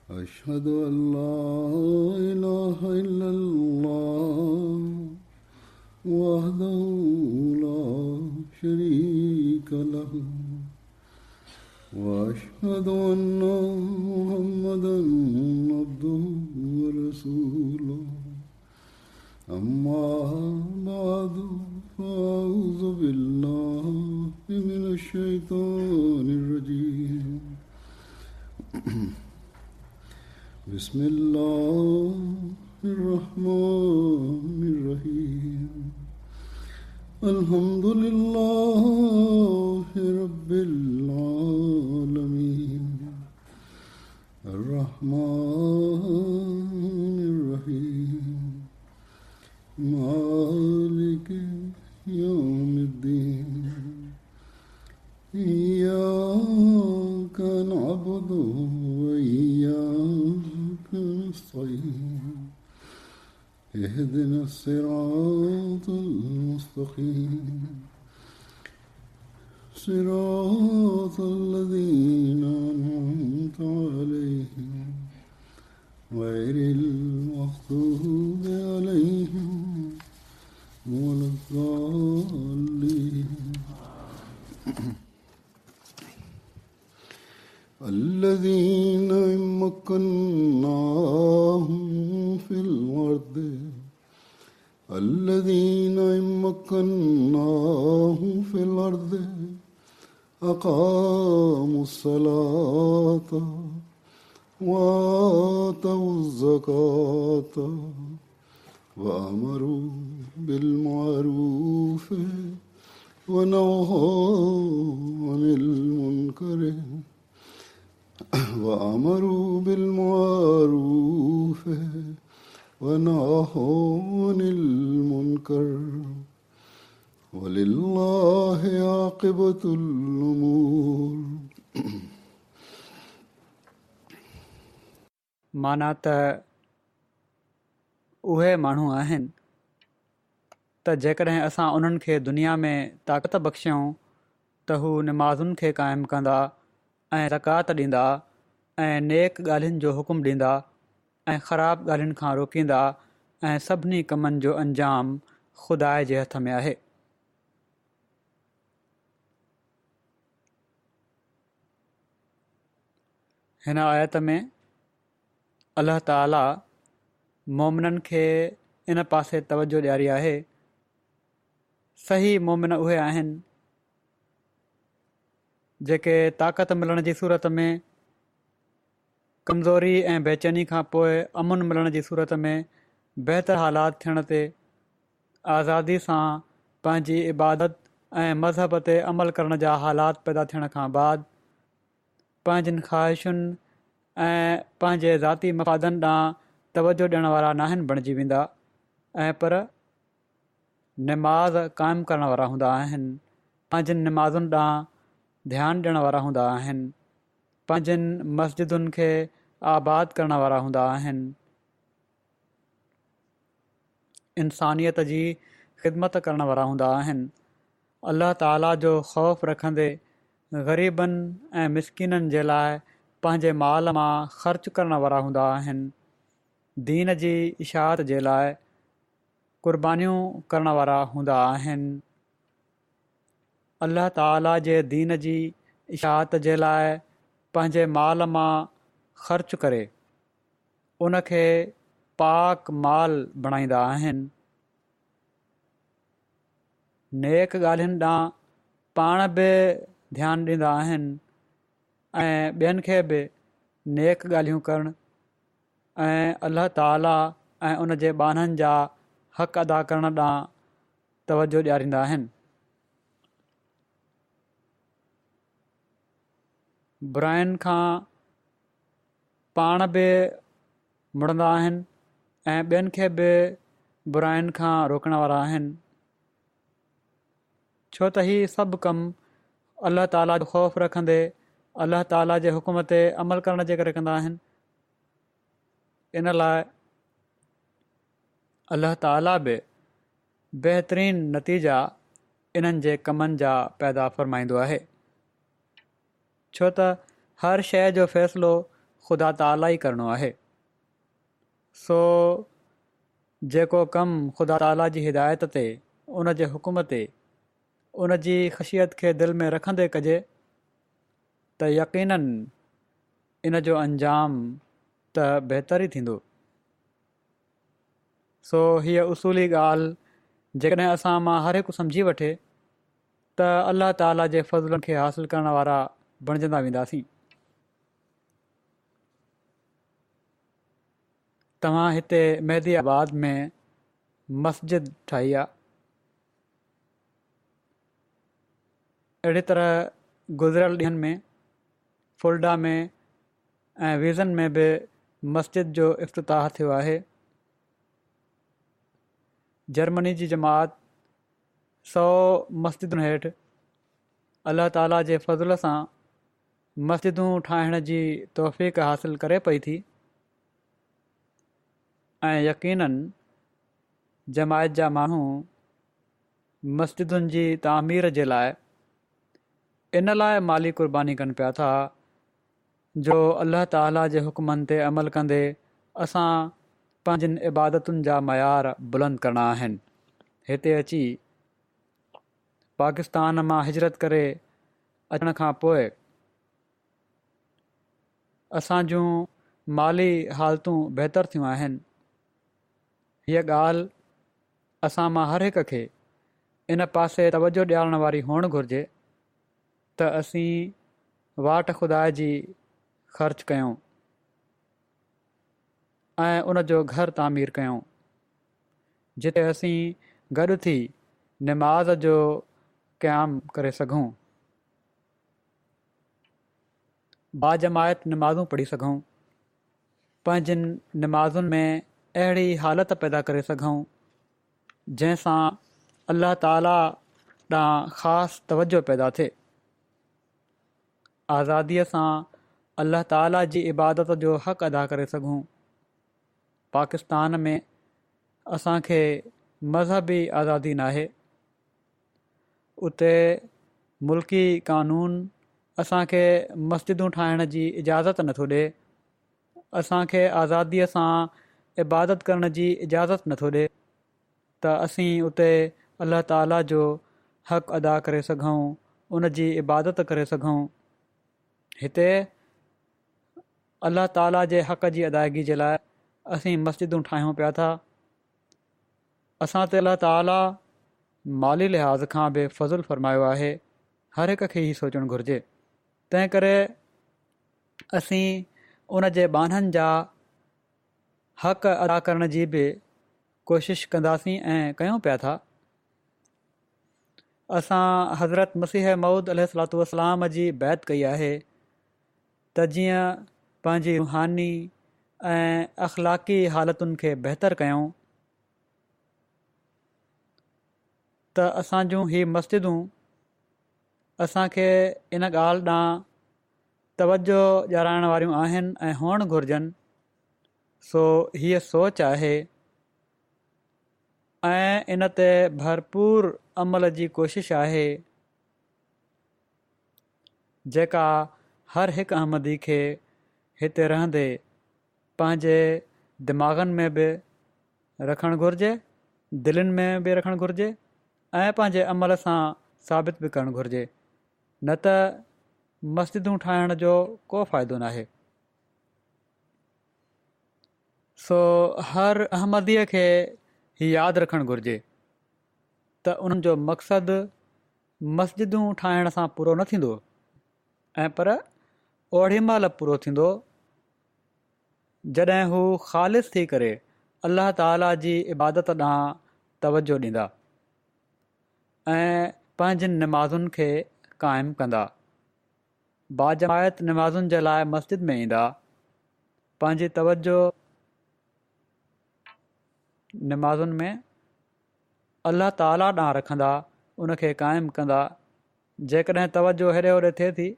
أشهد أن لا إله إلا الله وحده لا شريك له وأشهد أن محمدا عبده ورسوله أما بعد فأعوذ بالله من الشيطان الرجيم بسم الله الرحمن الرحيم الحمد لله رب العالمين الرحمن الرحيم مالك يوم الدين إياك نعبد وإياك نستعين اهدنا الصراط المستقيم صراط الذين أنعمت عليهم غير المغضوب عليهم ولا الضالين الذين إن مكناهم في الأرض أقاموا الصلاة وآتوا الزكاة وأمروا بالمعروف ونهوا عن المنكر وأمروا بالمعروف ونهوا عن المنكر ولله عاقبة الأمور. माना त उहे माण्हू आहिनि त जेकॾहिं असां उन्हनि खे दुनिया में ताक़त बख़्शियूं त हू नमाज़ुनि खे क़ाइमु कंदा ऐं ज़कात ॾींदा ऐं नेक ॻाल्हियुनि जो हुकुम ॾींदा ऐं ख़राब ॻाल्हियुनि खां रोकींदा ऐं सभिनी कमनि जो अंजाम ख़ुदा जे हथ में आहे. हिन आयत में अल्लाह ताला मोमिननि खे इन पासे तवजो ॾियारी आहे. सही मोमिन उहे आहिनि जेके ताक़त मिलण जी सूरत में कमज़ोरी ऐं बेचैनी खां पोइ अमुन मिलण जी सूरत में बहितर हालात थियण ते आज़ादी सां पंहिंजी इबादत ऐं मज़हब ते अमल करण जा हालात पैदा थियण खां बाद पंहिंजनि ख़्वाहिशुनि ऐं पंहिंजे ज़ाती मफ़ादनि ॾांहुं तवजो ॾियण वारा नाहिनि बणिजी वेंदा ऐं पर नमाज़ क़ाइमु करण वारा हूंदा आहिनि. पंहिंजनि नमाज़ुनि ॾांहुं ध्यानु ॾियण वारा हूंदा आहिनि. पंहिंजनि मस्जिदुनि खे आबाद करण वारा हूंदा आहिनि. इंसानियत जी ख़िदमत करण वारा हूंदा आहिनि. अल्लाह ताला जो ख़ौफ़ रखंदे ग़रीबनि ऐं मिसकिननि जे लाइ पंहिंजे माल मां ख़र्च करण वारा हूंदा आहिनि. दीन जी इशाअत जे लाइ क़ुर्बानियूं करण वारा हूंदा आहिनि. अल्लाह ताला जे दीन जी इशाअत जे लाइ पंहिंजे माल मां ख़र्च करे उनखे पाक माल बणाईंदा आहिनि. नेक ॻाल्हियुनि ॾांहुं पाण बि ध्यानु ॾींदा आहिनि ऐं ॿियनि खे बि नेक ॻाल्हियूं करणु ऐं अल्लाह ताला ऐं उन जे बाननि जा हक़ अदा करण ॾांहुं तवजो ॾियारींदा आहिनि. बुराइनि खां पाण बि मुड़ंदा आहिनि ऐं ॿियनि खे बि बुराइनि खां रोकण वारा आहिनि. छो त ही सभु कमु अल्लाह ताला जो ख़ौफ़ रखंदे अल्लाह ताला जे हुकुम ते अमल करण जे करे कंदा आहिनि. इन लाइ अल्लाह ताला बि बहितरीन नतीजा इन्हनि जे कमनि जा पैदा फ़रमाईंदो आहे. छो त हर शइ जो फ़ैसिलो ख़ुदा ताला ई करिणो आहे। सो जेको कमु ख़ुदा ताला जी हिदायत ते, उन जे हुकुम ते, उन जी ख़शियत खे दिलि में रखंदे कजे त यक़ीनन इन जो अंजाम त बहितर ई थींदो। सो हीअ उसूली ॻाल्हि जेकॾहिं असां मां हर हिकु सम्झी वठे त अल्लाह ताला जे फज़लनि खे हासिलु करण वारा बणिजंदा वेंदासीं। तव्हां हिते मेहदी आबाद में मस्जिद ठाही आहे। अहिड़ी तरह गुज़िरियल ॾींहंनि में फुलडा में ऐं विज़न में बि मस्जिद जो इफ़्तिताह थियो आहे। जर्मनी जी जमात 100 मस्जिदुनि हेठि अल्लाह ताला जे फज़ल सां मस्जिदूं ठाहिण जी तौफ़ीक़ हासिलु करे पई थी ऐं यक़ीनन जमायत जा माण्हू मस्जिदुनि जी तामीर जे लाइ इन लाइ माली क़ुर्बानी कनि पिया था जो अल्लाह ताला जे हुकमनि ते अमल कंदे असां पंहिंजनि इबादतुनि जा मयार बुलंद करणा आहिनि। हिते अची पाकिस्तान मां हिजरत करे अचण खां पोइ असां जूं माली हालतूं बहितर थियूं आहिनि। हीअ ॻाल्हि असां मां हर हिक खे इन पासे तवजो ॾियारण वारी हुअणु घुरिजे त असीं वाट ख़ुदा जी ख़र्च कयूं ऐं उन जो घर तामीर कयूं जिते असीं गॾु थी निमाज़ जो क़याम करे सघूं, बाजमायत निमाज़ूं पढ़ी सघूं, पंहिंजनि निमाज़ुनि में अहिड़ी हालत पैदा करे सघूं जंहिंसां अल्लाह ताला ॾांहुं ख़ासि तवजो पैदा थिए। आज़ादीअ सां अल्लाह ताला जी इबादत जो हक़ अदा करे सघूं। पाकिस्तान में असांखे मज़हबी आज़ादी नाहे। उते मुल्की कानून असांखे मस्जिदूं ठाहिण जी इजाज़त नथो ॾिए, असांखे आज़ादीअ सां इबादत करण जी इजाज़त नथो ॾिए त असीं उते अल्लाह ताला जो हक़ अदा करे सघूं, उन जी इबादत करे सघूं। हिते अल्लाह ताला जे हक़ जी अदायगी जे लाइ असीं मस्जिदूं ठाहियूं पिया था। असां ते अल्लाह ताला माली लिहाज़ खां बि फज़ुलु फ़रमायो आहे। हर हिक खे ई सोचणु घुरिजे। तंहिं करे असीं उन जे बाननि जा हक़ अदा करण जी बि कोशिशि कंदासीं ऐं कयूं पिया था। असां हज़रत मसीह मऊद अलैहिस्सलातु वस्सलाम जी बैत कई आहे त जीअं पंहिंजी रूहानी ऐं अख़लाक़ी हालतुनि खे बहितर कयूं त असां जूं ही मस्जिदूं असांखे इन ॻाल्हि ॾांहुं तवजो ॾियाराइण वारियूं आहिनि ऐं हुअणु घुरिजनि। सो हीअ सोच आहे ऐं इन ते भरपूर अमल जी कोशिशि आहे जेका हर हिकु अहमदी खे हिते रहंदे पंहिंजे दिमाग़नि में बि रखणु घुरिजे, दिलनि में बि रखणु घुरिजे ऐं पंहिंजे अमल सां साबित बि करणु घुरिजे। न त मस्जिदूं ठाहिण जो को फ़ाइदो नाहे। सो हर अहमदीअ खे हीउ यादि रखणु घुरिजे त उन्हनि जो मक़सदु मस्जिदूं ठाहिण सां पूरो न थींदो ऐं पर ओड़ी महिल पूरो थींदो जॾहिं हू ख़ालिस थी करे अल्लाह ताला जी इबादत ॾांहुं तवजो ॾींदा ऐं पंहिंजनि निमाज़ुनि खे क़ाइमु कंदा, बाजमायत निमाज़ुनि जे लाइ मस्जिद में ईंदा, पंहिंजी तवजो निमाज़ुनि में अल्लाह ताला ॾांहुं रखंदा, उनखे क़ाइमु कंदा। जेकॾहिं तवजो हेॾे होॾे थिए थी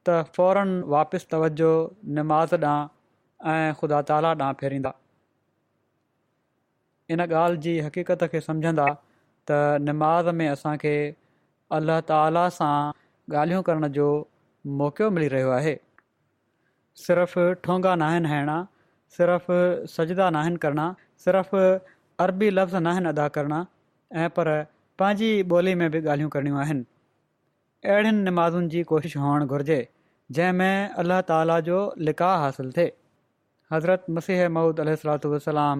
त फ़ौरन वापसि तवजो निमाज़ ॾांहुं ऐं ख़ुदा ताला ॾांहुं फेरींदा। इन ॻाल्हि जी हक़ीक़त खे सम्झंदा त निमाज़ में असांखे अल्लाह ताला सां ॻाल्हियूं करण जो मौक़ो मिली रहियो आहे। सिर्फ़ु ठोंगा नाहिनि हणणा, सिर्फ़ु सजदा नाहिनि करणा, सिर्फ़ु अरबी लफ़्ज़ नाहिनि अदा करणा, ऐं पर पंहिंजी ॿोली में बि ॻाल्हियूं करणियूं आहिनि। अहिड़ियुनि निमाज़ुनि जी कोशिशि हुअणु घुरिजे जंहिंमें अलाह ताला जो लिकाह हासिलु थिए। हज़रत मसीह मऊद अलैहिस्सलातु वस्सलाम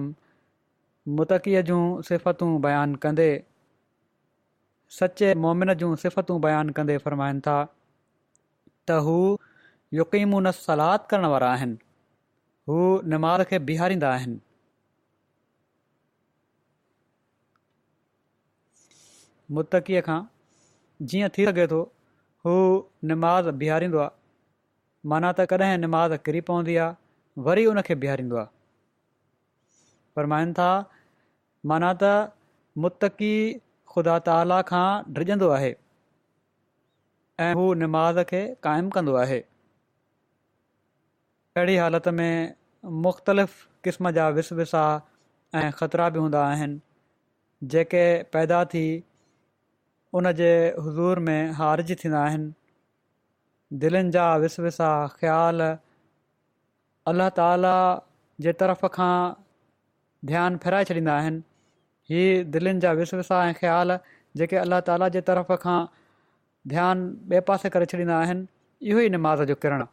मुतक़ीअ जूं सिफ़तूं बयानु कंदे, सचे मोमिन जूं सिफ़तूं बयानु कंदे फ़रमाइनि था त हू युक़ीमून सलात करण वारा आहिनि, हू निमाज़ खे बीहारींदा आहिनि। मुतक़ीअ खां जीअं थी सघे थो हू निमाज़ बीहारींदो आहे, माना त कॾहिं निमाज़ किरी पवंदी आहे वरी उनखे बीहारींदो आहे। फ़रमाइनि था माना त मुतक़ी ख़ुदा ताला खां डिॼंदो आहे ऐं हू निमाज़ खे क़ाइमु कंदो आहे। अहिड़ी हालत में मुख़्तलिफ़ क़िस्म जा विसविसा ऐं ख़तरा बि हूंदा आहिनि जेके पैदा थी उन जे हुज़ूर में हारिज थींदा आहिनि। दिलनि जा विसविसा ख़्याल अलाह ताला जे तरफ़ खां ध्यानु फिराए छॾींदा आहिनि। हीअ दिलनि जा विसविसा ऐं ख़्याल जेके अलाह ताला जे तरफ़ खां ध्यानु ॿिए पासे करे छॾींदा आहिनि, इहो ई निमाज़ जो किरणु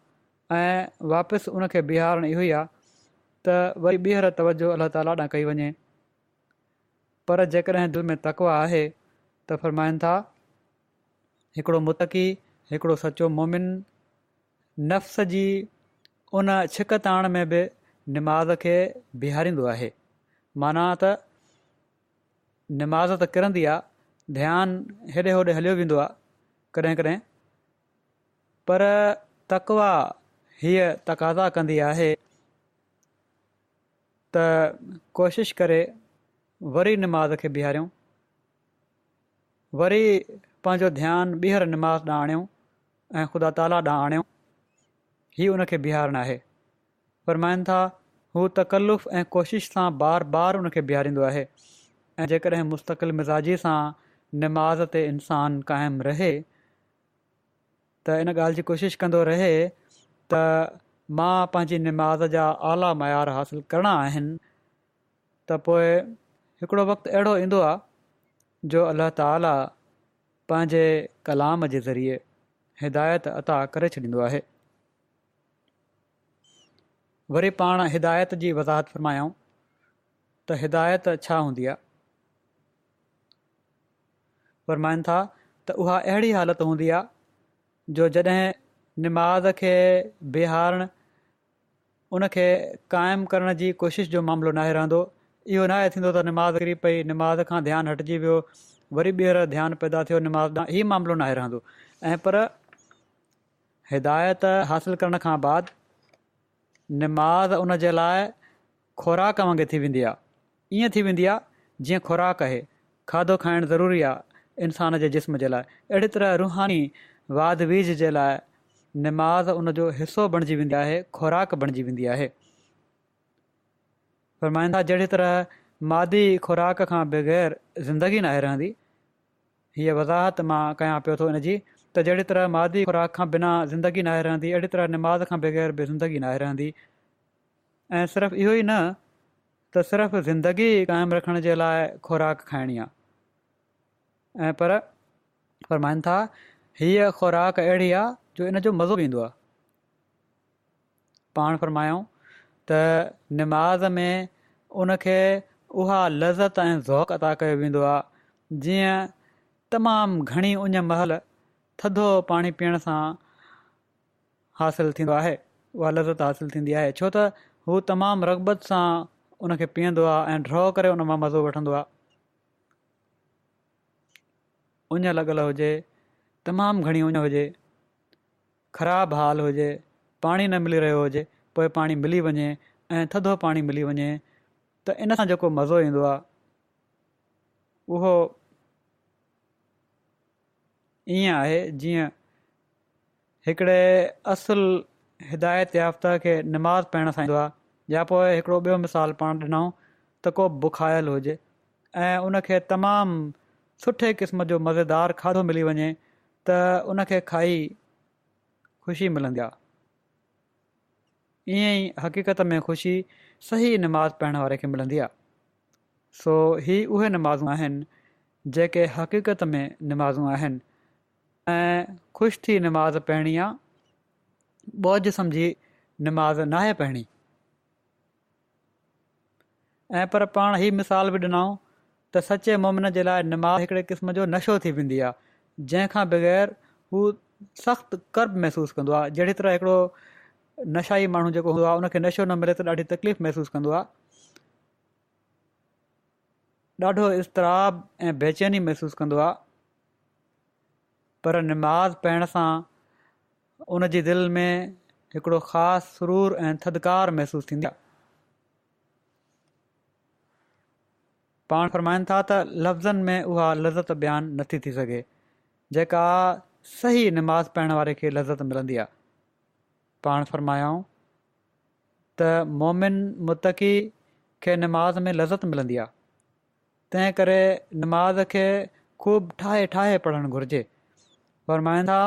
ऐं वापसि उनखे बीहारणु इहो ई आहे त वरी ॿीहर तवजो अलाह ताला ॾांहुं कई वञे। पर जेकॾहिं दिलि में तक़वा आहे त फ़रमाइनि था हिकिड़ो मुतक़ी, हिकिड़ो सचो मोमिन नफ़्स जी उन छिक ताण में बि निमाज़ खे बीहारींदो आहे। माना त निमाज़ त किरंदी आहे, ध्यानु हेॾे होॾे हलियो वेंदो आहे कॾहिं कॾहिं, पर तक़वा हीअ तक़ाज़ा कंदी आहे त कोशिशि करे वरी निमाज़ खे बीहारियूं, वरी पंहिंजो ध्यानु ॿीहर निमाज़ ॾांहुं आणियूं ऐं ख़ुदा ताला ॾांहुं आणियूं। हीअ उनखे बीहारणु आहे। फ़रमाइनि था हू तकल्लुफ़ ऐं कोशिशि सां बार बार उनखे बीहारींदो आहे ऐं जेकॾहिं मुस्तक़िल मिज़ाजी सां निमाज़ ते इंसानु क़ाइमु रहे त इन ॻाल्हि जी कोशिशि कंदो रहे त मां पंहिंजी निमाज़ जा आला मयार हासिलु करणा आहिनि, त पोइ हिकिड़ो वक़्तु अहिड़ो ईंदो आहे जो अलाह ताला पंहिंजे कलाम जे ज़रिए हिदायत अता करे छॾींदो आहे। वरी पाण हिदायत जी वज़ाहत फ़रमायूं त हिदायत छा हूंदी आहे। फ़रमाइनि था त उहा अहिड़ी हालत हूंदी आहे जो जॾहिं निमाज़ खे बीहारणु उनखे क़ाइमु करण जी कोशिशि जो मामिलो नाहे रहंदो। इहो नाहे थींदो त निमाज़ किरी पई, निमाज़ खां ध्यानु हटिजी वियो, वरी ॿीहर ध्यानु पैदा थियो निमाज़ ॾांहुं, हीउ मामिलो नाहे रहंदो। ऐं पर हिदायत हासिलु करण खां बाद निमाज़ उन जे लाइ खुराक वांगुरु थी वेंदी आहे। ईअं थी वेंदी आहे जीअं खुराक आहे, खाधो खाइणु ज़रूरी आहे इंसान जे जिस्म जे लाइ, अहिड़ी तरह रुहानी वाद वीज जे लाइ निमाज़ उन जो हिसो बणिजी वेंदी आहे, खुराक बणिजी वेंदी आहे। फ़रमाईंदा जहिड़ी तरह मादी खुराक खां बग़ैर ज़िंदगी नाहे रहंदी, हीअ वज़ाहत मां कयां पियो थो इन जी त जहिड़ी तरह मादी खुराक खां बिना ज़िंदगी नाहे रहंदी, अहिड़ी तरह निमाज़ खां बग़ैर बि ज़िंदगी नाहे रहंदी। ऐं सिर्फ़ु इहो ई न त सिर्फ़ु ज़िंदगी क़ाइमु रखण जे लाइ खुराक खाइणी आहे, ऐं पर फ़रमाइनि था हीअ खुराक अहिड़ी आहे जो इन जो मज़ो बि ईंदो आहे। पाण फ़रमायूं त निमाज़ में उनखे उहा लज़त ऐं ज़ौक़ अता कयो वेंदो आहे जीअं तमामु घणी उञ महल थधो पाणी पीअण सां हासिलु थींदो आहे, उहा लज़त हासिलु थींदी आहे, छो त हू तमामु रग़बत सां उनखे पीअंदो आहे ऐं ड्रॉ करे उन मां मज़ो वठंदो आहे। उञ लॻल हुजे, तमामु घणी उञ हुजे, ख़राबु हाल हुजे, पाणी न मिली रहियो हुजे, पोइ पाणी मिली वञे ऐं थधो पाणी मिली वञे त इन सां जेको मज़ो ईंदो आहे उहो ईअं आहे जीअं हिकिड़े असुलु हिदायत याफ़्ता खे निमाज़ पाइण सां ईंदो आहे। या पोइ हिकिड़ो ॿियो मिसाल पाण ॾिनऊं त को बुखायल हुजे ऐं उनखे तमामु सुठे क़िस्म जो मज़ेदार खाधो मिली वञे त उनखे खाई ख़ुशी मिलंदी आहे। ईअं ई हक़ीक़त में ख़ुशी सही नमाज़ पढ़ण वारे खे मिलंदी आहे। सो ही उहे नमाज़ूं आहिनि जेके हक़ीक़त में नमाज़ूं आहिनि ऐं ख़ुशि थी नमाज़ पढ़णी आहे, ॿोझ सम्झी नमाज़ नाहे पढ़णी। ऐं पर पाण ही मिसाल बि ॾिनऊं त सचे मोमिन जे लाइ नमाज़ हिकिड़े क़िस्म जो नशो थी वेंदी आहे, जंहिंखां बग़ैर हू सख़्तु कर्ब महसूसु कंदो आहे। जहिड़ी तरह हिकिड़ो नशाई माण्हू जेको हूंदो आहे उनखे नशो न मिले त ॾाढी तकलीफ़ महसूसु कंदो आहे, ॾाढो इज़तराब ऐं बेचैनी महसूसु कंदो आहे। पर नमाज़ पढ़ण सां उन जी दिलि में हिकिड़ो ख़ासि सुरूर ऐं थधिकार महसूसु थींदी आहे। पाण फ़रमाइनि था त लफ़्ज़नि में उहा लज़त बयानु नथी थी सघे जेका सही नमाज़ पढ़ण वारे खे लज़त मिलंदी आहे। पाण फ़रमायाऊं त मोमिन मुतक़ी खे नमाज़ में लज़त मिलंदी आहे, तंहिं करे नमाज़ खे ख़ूब ठाहे ठाहे पढ़णु घुरिजे। फ़रमाइनि था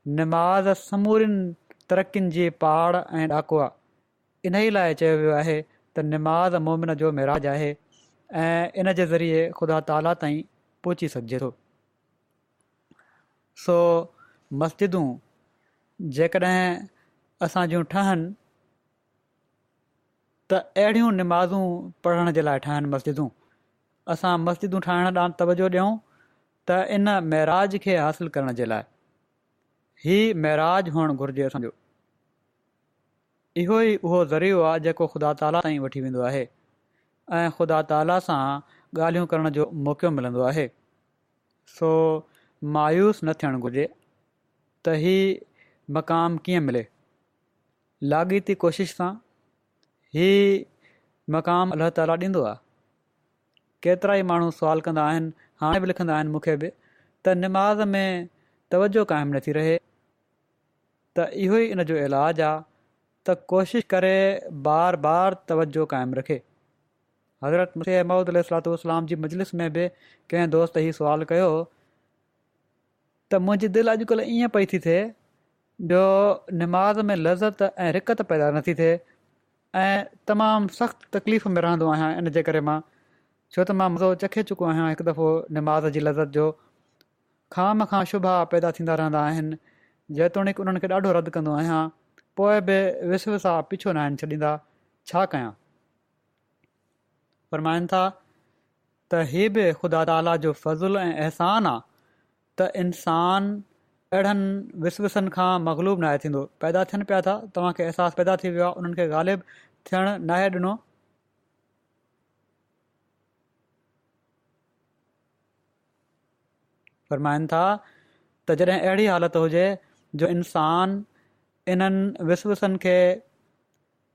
नमाज़ समूरियुनि तरक़ियुनि जी पहाड़ ऐं ॾाको आहे। इन ई लाइ चयो वियो आहे त नमाज़ मोमिन जो मिराज आहे ऐं इन जे ज़रिए ख़ुदा ताला ताईं पहुची सघिजे थो। सो मस्जिदूं जेकॾहिं असां जूं ठहनि त अहिड़ियूं नमाज़ूं पढ़ण जे लाइ ठहनि मस्जिदूं, असां मस्जिदूं ठाहिण ॾांहुं तवजो ॾियूं त इन महराज खे हासिलु करण जे लाइ ही महराज हुअणु घुरिजे असांजो। इहो ई उहो ज़रियो आहे जेको ख़ुदा ताला ताईं वठी वेंदो आहे ऐं ख़ुदा ताला सां ॻाल्हियूं करण जो मौक़ो मिलंदो आहे। सो मायूस न थियणु घुरिजे त ही मक़ाम कीअं मिले। लाॻीती कोशिश सां ही मक़ाम अलाह ताला ॾींदो आहे। केतिरा ई माण्हू सुवाल कंदा आहिनि, हाणे बि लिखंदा आहिनि मूंखे बि, त नमाज़ में तवजो क़ाइमु नथी रहे। त इहो ई इन जो इलाजु आहे त कोशिशि करे बार बार तवजो क़ाइमु रखे। हज़रत मसीह मऊद अलैहिस्सलाम जी मजलिस में बि कंहिं दोस्त ही सुवालु कयो त मुंहिंजी दिलि अॼुकल्ह ईअं पई थी थिए जो नमाज़ में लज़त ऐं रिकत पैदा नथी थिए ऐं तमामु सख़्तु तकलीफ़ में रहंदो आहियां इन जे करे मां, छो त मां मज़ो चखे चुको आहियां हिकु दफ़ो नमाज़ जी लज़त जो। खाम खां शुभा पैदा थींदा रहंदा आहिनि, जेतोणीकि उन्हनि खे ॾाढो रद्द कंदो आहियां, पोइ बि विस विसा पिछो न आहिनि छॾींदा, छा कयां। फ़रमाइनि था त हीअ बि ख़ुदा ताला जो फज़ुलु ऐं अहसान आहे त इंसान अहिड़नि विसवसनि खां मग़लूब नाहे थींदो। पैदा थियनि पिया था, तव्हांखे अहसासु पैदा थी वियो आहे, उन्हनि खे ग़ालिब थियणु नाहे ॾिनो। फ़रमाइनि था त जॾहिं अहिड़ी हालत हुजे जो इंसान इन्हनि विसवसनि खे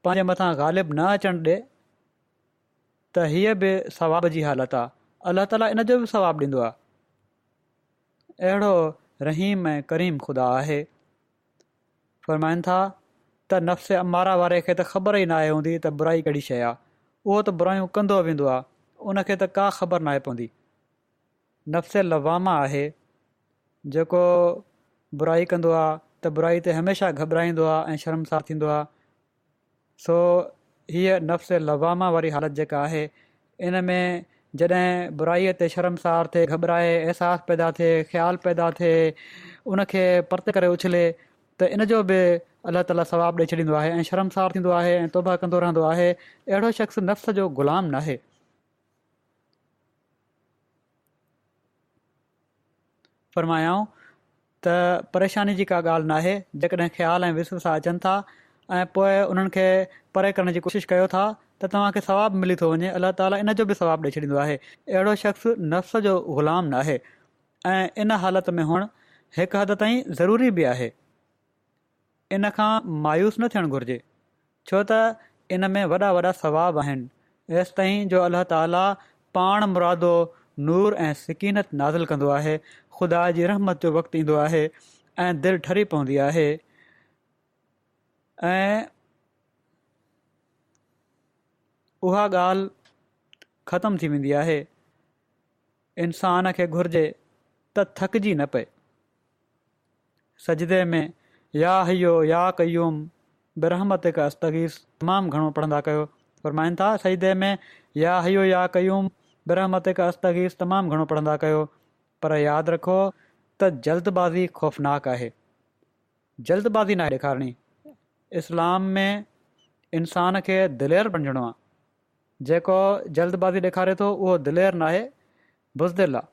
पंहिंजे मथां ग़ालिब न अचणु ॾिए त हीअ बि सवाब जी हालत आहे। अलाह ताला इन जो बि सवाबु ॾींदो आहे। अहिड़ो रहीम ऐं करीम ख़ुदा आहे। फ़रमाइनि था त नफ़्स अमारा वारे खे त ख़बर ई नाहे हूंदी त बुराई कहिड़ी शइ आहे, उहो त बुरायूं कंदो वेंदो आहे, उनखे त का ख़बर नाहे पवंदी। नफ़्स लवामा आहे जेको बुराई कंदो आहे त बुराई ते हमेशह घबराईंदो आहे ऐं शर्मसार थींदो आहे। सो हीअ नफ़्स लवामा वारी हालत जेका आहे, इन में जॾहिं बुराईअ ते शर्मसार थिए, घबराए, अहसासु पैदा थिए, ख़्यालु पैदा थिए, उनखे परते करे उछले, त इन जो बि अलाह ताला सवाबु ॾेई छॾींदो आहे ऐं शर्मसार थींदो आहे ऐं तौबा कंदो रहंदो आहे। अहिड़ो शख़्स नफ़्स जो ग़ुलाम नाहे। फ़रमायाऊं त परेशानी जी का ॻाल्हि नाहे जेकॾहिं ख़्याल ऐं विसवसा अचनि था ऐं पोइ उन्हनि खे परे करण जी कोशिशि कयो था त तव्हांखे सवाबु मिली थो वञे। अलाह ताला इन जो बि सवाबु ॾेई छॾींदो आहे। अहिड़ो शख़्स नफ़्स जो ग़ुलाम नाहे ऐं इन हालत में हुअणु हिकु हद ताईं ज़रूरी बि आहे। इन खां मायूस न थियणु घुरिजे, छो त इन में वॾा वॾा सवाब आहिनि। एसि ताईं जो अलाह ताला पाण मुरादो नूर ऐं सकीनत नाज़िल कंदो आहे, ख़ुदा जी रहमत जो वक़्तु ईंदो आहे ऐं दिलि ठरी पवंदी आहे ऐं उहा ॻाल्हि ख़तमु थी वेंदी आहे। इंसान खे घुरिजे त थकिजी न पए। सजदे में या हयो या कयूम बिरहमतिक अस्तगीस तमामु घणो पढ़ंदा कयो। फरमाइनि था सजदे में या हयो या कयूम बिरहमतिक अस्तगीस तमामु घणो पढ़ंदा कयो। पर यादि रखो त जल्दबाज़ी ख़ौफ़नाक आहे। जल्दबाज़ी न ॾेखारणी। इस्लाम में इंसान खे दिलेर बणिजणो आहे। जेको जल्दबाज़ी ॾेखारे थो उहो दिलेर नाहे, बुज़दिल आहे।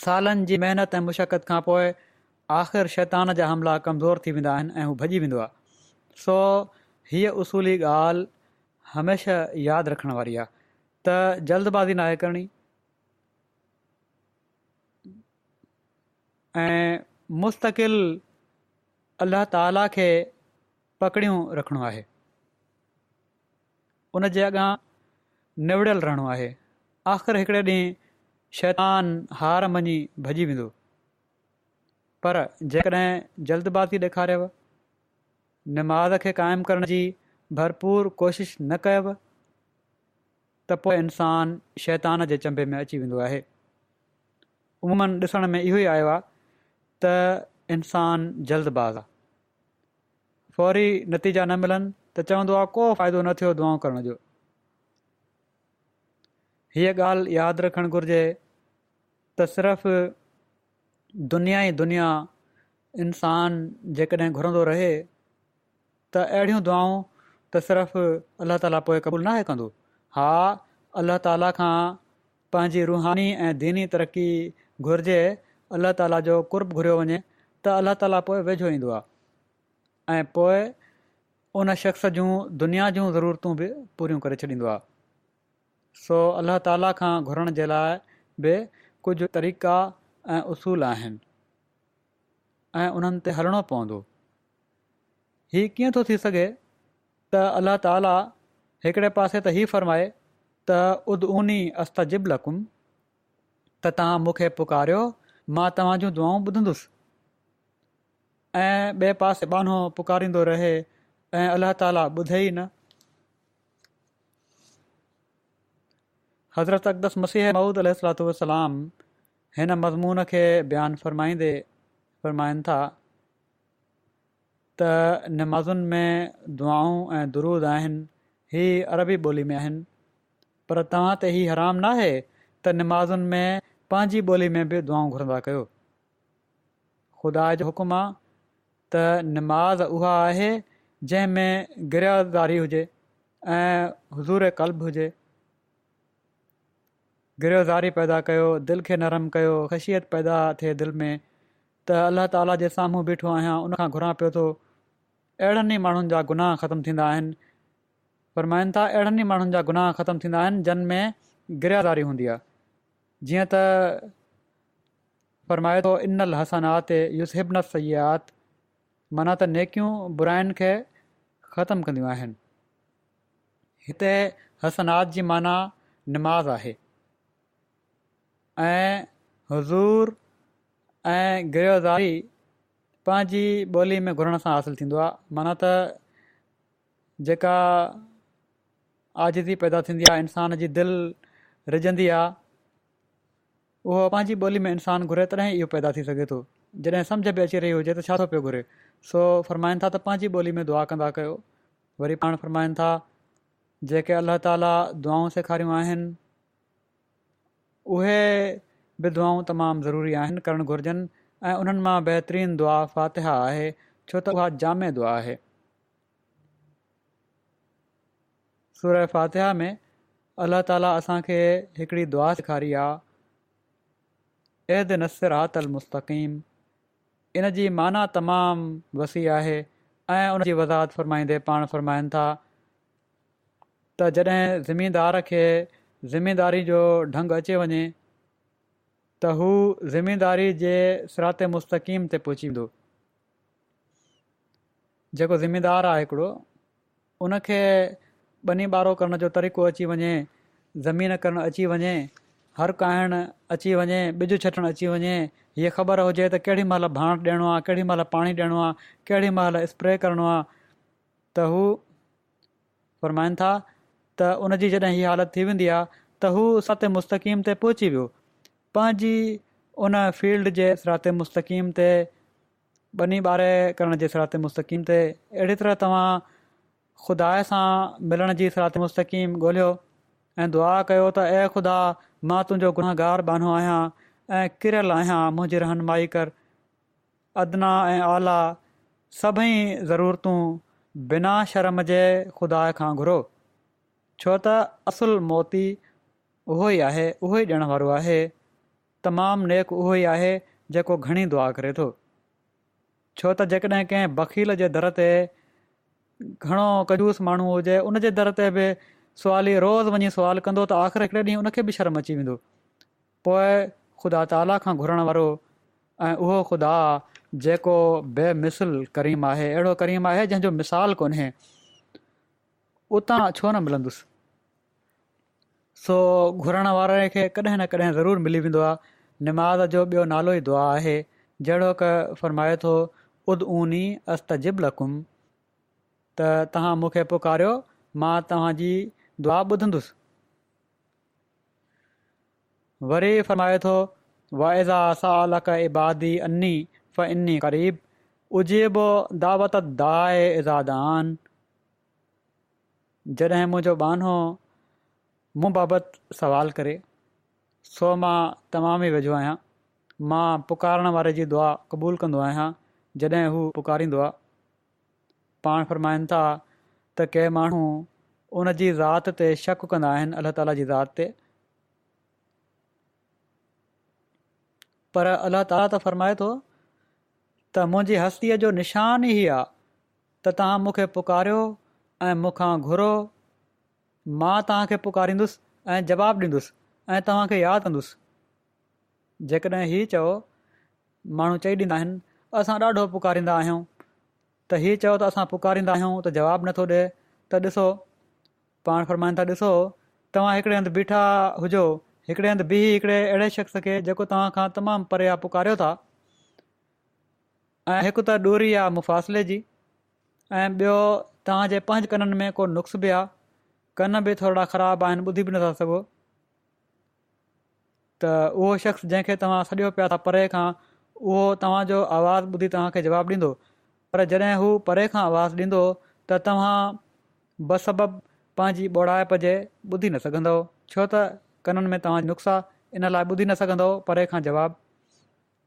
सालनि जी महिनत ऐं मुशक़त खां पोइ आख़िर शैतान जा हमला कमज़ोर थी वेंदा आहिनि ऐं हू भॼी वेंदो आहे। सो हीअ उसूली ॻाल्हि हमेशह यादि रखण वारी आहे त जल्दबाज़ी नाहे करणी ऐं मुस्तक़िल अलाह ताला खे पकड़ियूं रखणो आहे। उन जे अॻां निवड़ियल रहणो आहे। आख़िर हिकिड़े ॾींहुं शैतान हार मञी भॼी वेंदो। पर जेकॾहिं जल्दबाज़ी ॾेखारियव, निमाज़ खे क़ाइमु करण जी भरपूर कोशिश न कयव त पोइ इंसान शैतान जे चंबे में अची वेंदो आहे। उमूमन ॾिसण में इहो ई आयो आहे त इंसान जल्दबाज़ आहे। फौरी नतीजा न मिलनि त चवंदो आहे को फ़ाइदो न थियो दुआऊं करण जो। हीअ ॻाल्हि यादि रखणु घुरिजे त सिर्फ़ु दुनिया ई दुनिया इंसान जेकॾहिं घुरंदो रहे त अहिड़ियूं दुआऊं त सिर्फ़ु अलाह ताला पोइ क़बूलु नाहे कंदो। हा, अलाह ताला खां पंहिंजी रुहानी ऐं दीनी तरक़ी घुरिजे, अलाह ताला जो कुर्ब घुरियो वञे त अलाह ताला पोइ वेझो ईंदो आहे ऐं पोइ उन शख़्स जूं दुनिया जूं ज़रूरतूं बि पूरियूं करे छॾींदो आहे। सो अलाह ताला खां घुरण जे लाइ बि कुझु तरीक़ा ऐं उसूल आहिनि ऐं उन्हनि ते हलणो पवंदो। हीउ कीअं थो थी सघे त अलाह ताला हिकिड़े पासे त हीउ फ़रमाए त उदऊनी अस्तजिब लकुम त तव्हां मूंखे पुकारियो, मां तव्हां जूं दुआऊं ॿुधंदुसि, ऐं ॿिए पासे बानो पुकारींदो रहे ऐं अलाह ताला ॿुधे ई न। हज़रत अक़दस मसीह मऊद अलैहिस्सलातु वस्सलाम हिन मज़मून खे बयानु फ़रमाईंदे फ़रमाइनि था त नमाज़ुनि में दुआऊं ऐं दुरूद आहिनि, हीअ अरबी ॿोली में आहिनि, पर तव्हां ते हीउ हराम नाहे त नमाज़ुनि में पंहिंजी ॿोली में बि दुआऊं घुरंदा कयो। ख़ुदा जो हुकुम आहे त नमाज़ उहा आहे जंहिंमें गिरयाज़ारी हुजे ऐं हुज़ूर क़ल्ब हुजे। गिरयोज़ारी पैदा कयो, दिलि खे नरम कयो, ख़शियत पैदा थिए दिलि में त अलाह ताला जे साम्हूं बीठो आहियां, उनखां घुरां पियो थो। अहिड़नि ई माण्हुनि जा गुनाह ख़तमु थींदा आहिनि। फ़रमाइनि था अहिड़नि ई माण्हुनि जा गुनाह ख़तमु थींदा आहिनि जिन में गिरयाज़ारी हूंदी आहे। जीअं त फ़रमाए थो इनल हसनात युज़हिबन सय्यात, माना त नेकियूं बुराइनि खे ख़तमु कंदियूं आहिनि। हिते हसनात जी माना निमाज़ आहे ऐं हुज़ूर ऐं गिरयोज़ारी पंहिंजी ॿोली में घुरण सां हासिलु थींदो आहे। माना त जेका आजिज़ी पैदा थींदी आहे, इंसान जी दिलि रिझंदी आहे, उहो पंहिंजी ॿोली में इंसानु घुरे तॾहिं इहो पैदा थी सघे थो। जॾहिं सम्झ बि अची रही हुजे त छा थो पियो घुरे। सो फ़रमाइनि था त पंहिंजी ॿोली में दुआ कंदा कयो। वरी पाण फ़रमाइनि था जेके अलाह ताला दुआऊं सेखारियूं आहिनि उहे बि दुआऊं तमामु ज़रूरी आहिनि, करणु घुरिजनि, ऐं उन्हनि मां बहितरीनु दुआ फ़ातिहा आहे, छो त उहा जामे दुआ आहे। सूरह फ़ातिहा में अलाह ताला असांखे हिकिड़ी दुआ सेखारी आहे, एहदिन सिरातल मुस्तक़ीम। इन जी माना तमामु वसी आहे ऐं उन जी वज़ाहत फ़रमाईंदे पाण फ़रमाइनि था त जॾहिं ज़मींदार खे ज़िमेदारी जो ढंग अचे वञे त हू ज़िमेदारी जे सिरात मुस्तक़ीम ते पहुची वेंदो। जेको ज़िमेदार आहे हिकिड़ो, उनखे ॿनी ॿारो करण जो तरीक़ो अची वञे, ज़मीन करणु अची वञे, हर काइणु अची वञे, ॿिज छटणु अची वञे, हीअ ख़बर हुजे त केॾी महिल भांट ॾियणो आहे, केॾी महिल पाणी ॾियणो आहे, केॾी महिल स्प्रे करिणो आहे, त हू फ़रमाइनि था त उनजी जॾहिं हीअ हालति थी वेंदी आहे त हू सिरात मुस्तक़ीम ते पहुची वियो। पंहिंजी उन फील्ड जे सिरात मुस्तक़ीम ते ॿनी ॿारे करण जे सिरात मुस्तक़ीम ते। अहिड़ी तरह तव्हां ख़ुदा सां मिलण जी सिरात मुस्तक़ीम ॻोल्हियो ऐं दुआ कयो त ए ख़ुदा, मां तुंहिंजो गुनाहगार बानो आहियां ऐं किरियल आहियां, मुंहिंजी रहनुमाई कर। अदना ऐं आला सभई ज़रूरतूं बिना शर्म जे ख़ुदा खां घुरो, छो त असुलु मोती उहो ई आहे, उहो ई ॾियण वारो आहे। तमामु नेक उहो ई आहे जेको घणी दुआ करे थो, छो त जेकॾहिं कंहिं बख़ील जे दर ते घणो कजूस माण्हू हुजे, उन जे दर ते बि सुवाली रोज़ु वञी सुवालु कंदो त आख़िर हिकिड़े ॾींहुं उनखे बि शर्म अची वेंदो। पोइ ख़ुदा ताला खां घुरण वारो ऐं उहो ख़ुदा जेको बेमिसल करीम आहे, अहिड़ो करीम आहे जंहिंजो मिसाल कोन्हे, उतां छो न मिलंदुसि। सो घुरण वारे खे कॾहिं न कॾहिं ज़रूरु मिली वेंदो आहे। निमाज़ जो ॿियो नालो ई दुआ आहे, जहिड़ो क फ़रमाए थो उदऊनी अस्तजिब लकुम, त तव्हां मूंखे पुकारियो, मां तव्हांजी दुआ ॿुधंदुसि। वरी फ़रमाए थो वाइज़ा सालक इबादी अन्नी फ़इन्नी क़रीब उजीबो दावत दाए इज़ादान। जॾहिं मुंहिंजो बानो मूं बाबति सवाल करे, सो मां तमामु ई वेझो आहियां। मां पुकारण वारे जी दुआ क़बूलु कंदो आहियां जॾहिं हू पुकारींदो आहे। पाण फ़रमाइनि था त के माण्हू उन जी ज़ात ते शक कंदा आहिनि, अलाह ताला जी ज़ात ते, पर अलाह ताला त फ़रमाए थो त मुंहिंजी हस्तीअ जो निशान ई आहे त तव्हां मूंखे पुकारियो ऐं मूंखां घुरो, मां तव्हांखे पुकारींदुसि ऐं जवाबु ॾींदुसि ऐं तव्हांखे यादि कंदुसि। जेकॾहिं हीउ चओ, माण्हू चई ॾींदा आहिनि असां ॾाढो पुकारींदा आहियूं, त हीउ चओ त असां पुकारींदा आहियूं त जवाबु नथो ॾिए, त ॾिसो पाण फ़रमाइनि था, ॾिसो तव्हां हिकिड़े हंधि बीठा हुजो, हिकिड़े हंधि बीही हिकिड़े अहिड़े शख़्स खे जेको तव्हां खां तमामु परे आहे पुकारियो था, ऐं हिकु त ॾूरी आहे मुफ़ासिले जी, ऐं ॿियो तव्हांजे पंज कननि में को नुक्स बि आहे, कन बि थोरा ख़राबु आहिनि, ॿुधी बि नथा सघो, त उहो शख़्स जंहिंखे तव्हां सॼो पिया था परे खां, उहो तव्हांजो आवाज़ु ॿुधी तव्हांखे जवाबु ॾींदो, पर जॾहिं हू परे खां आवाज़ु ॾींदो त तव्हां बसबबु पंहिंजी ॿोड़ाइप जे ॿुधी न सघंदव, छो त कननि में तव्हांजी नुक्स आहे, इन लाइ ॿुधी न सघंदव परे खां जवाबु।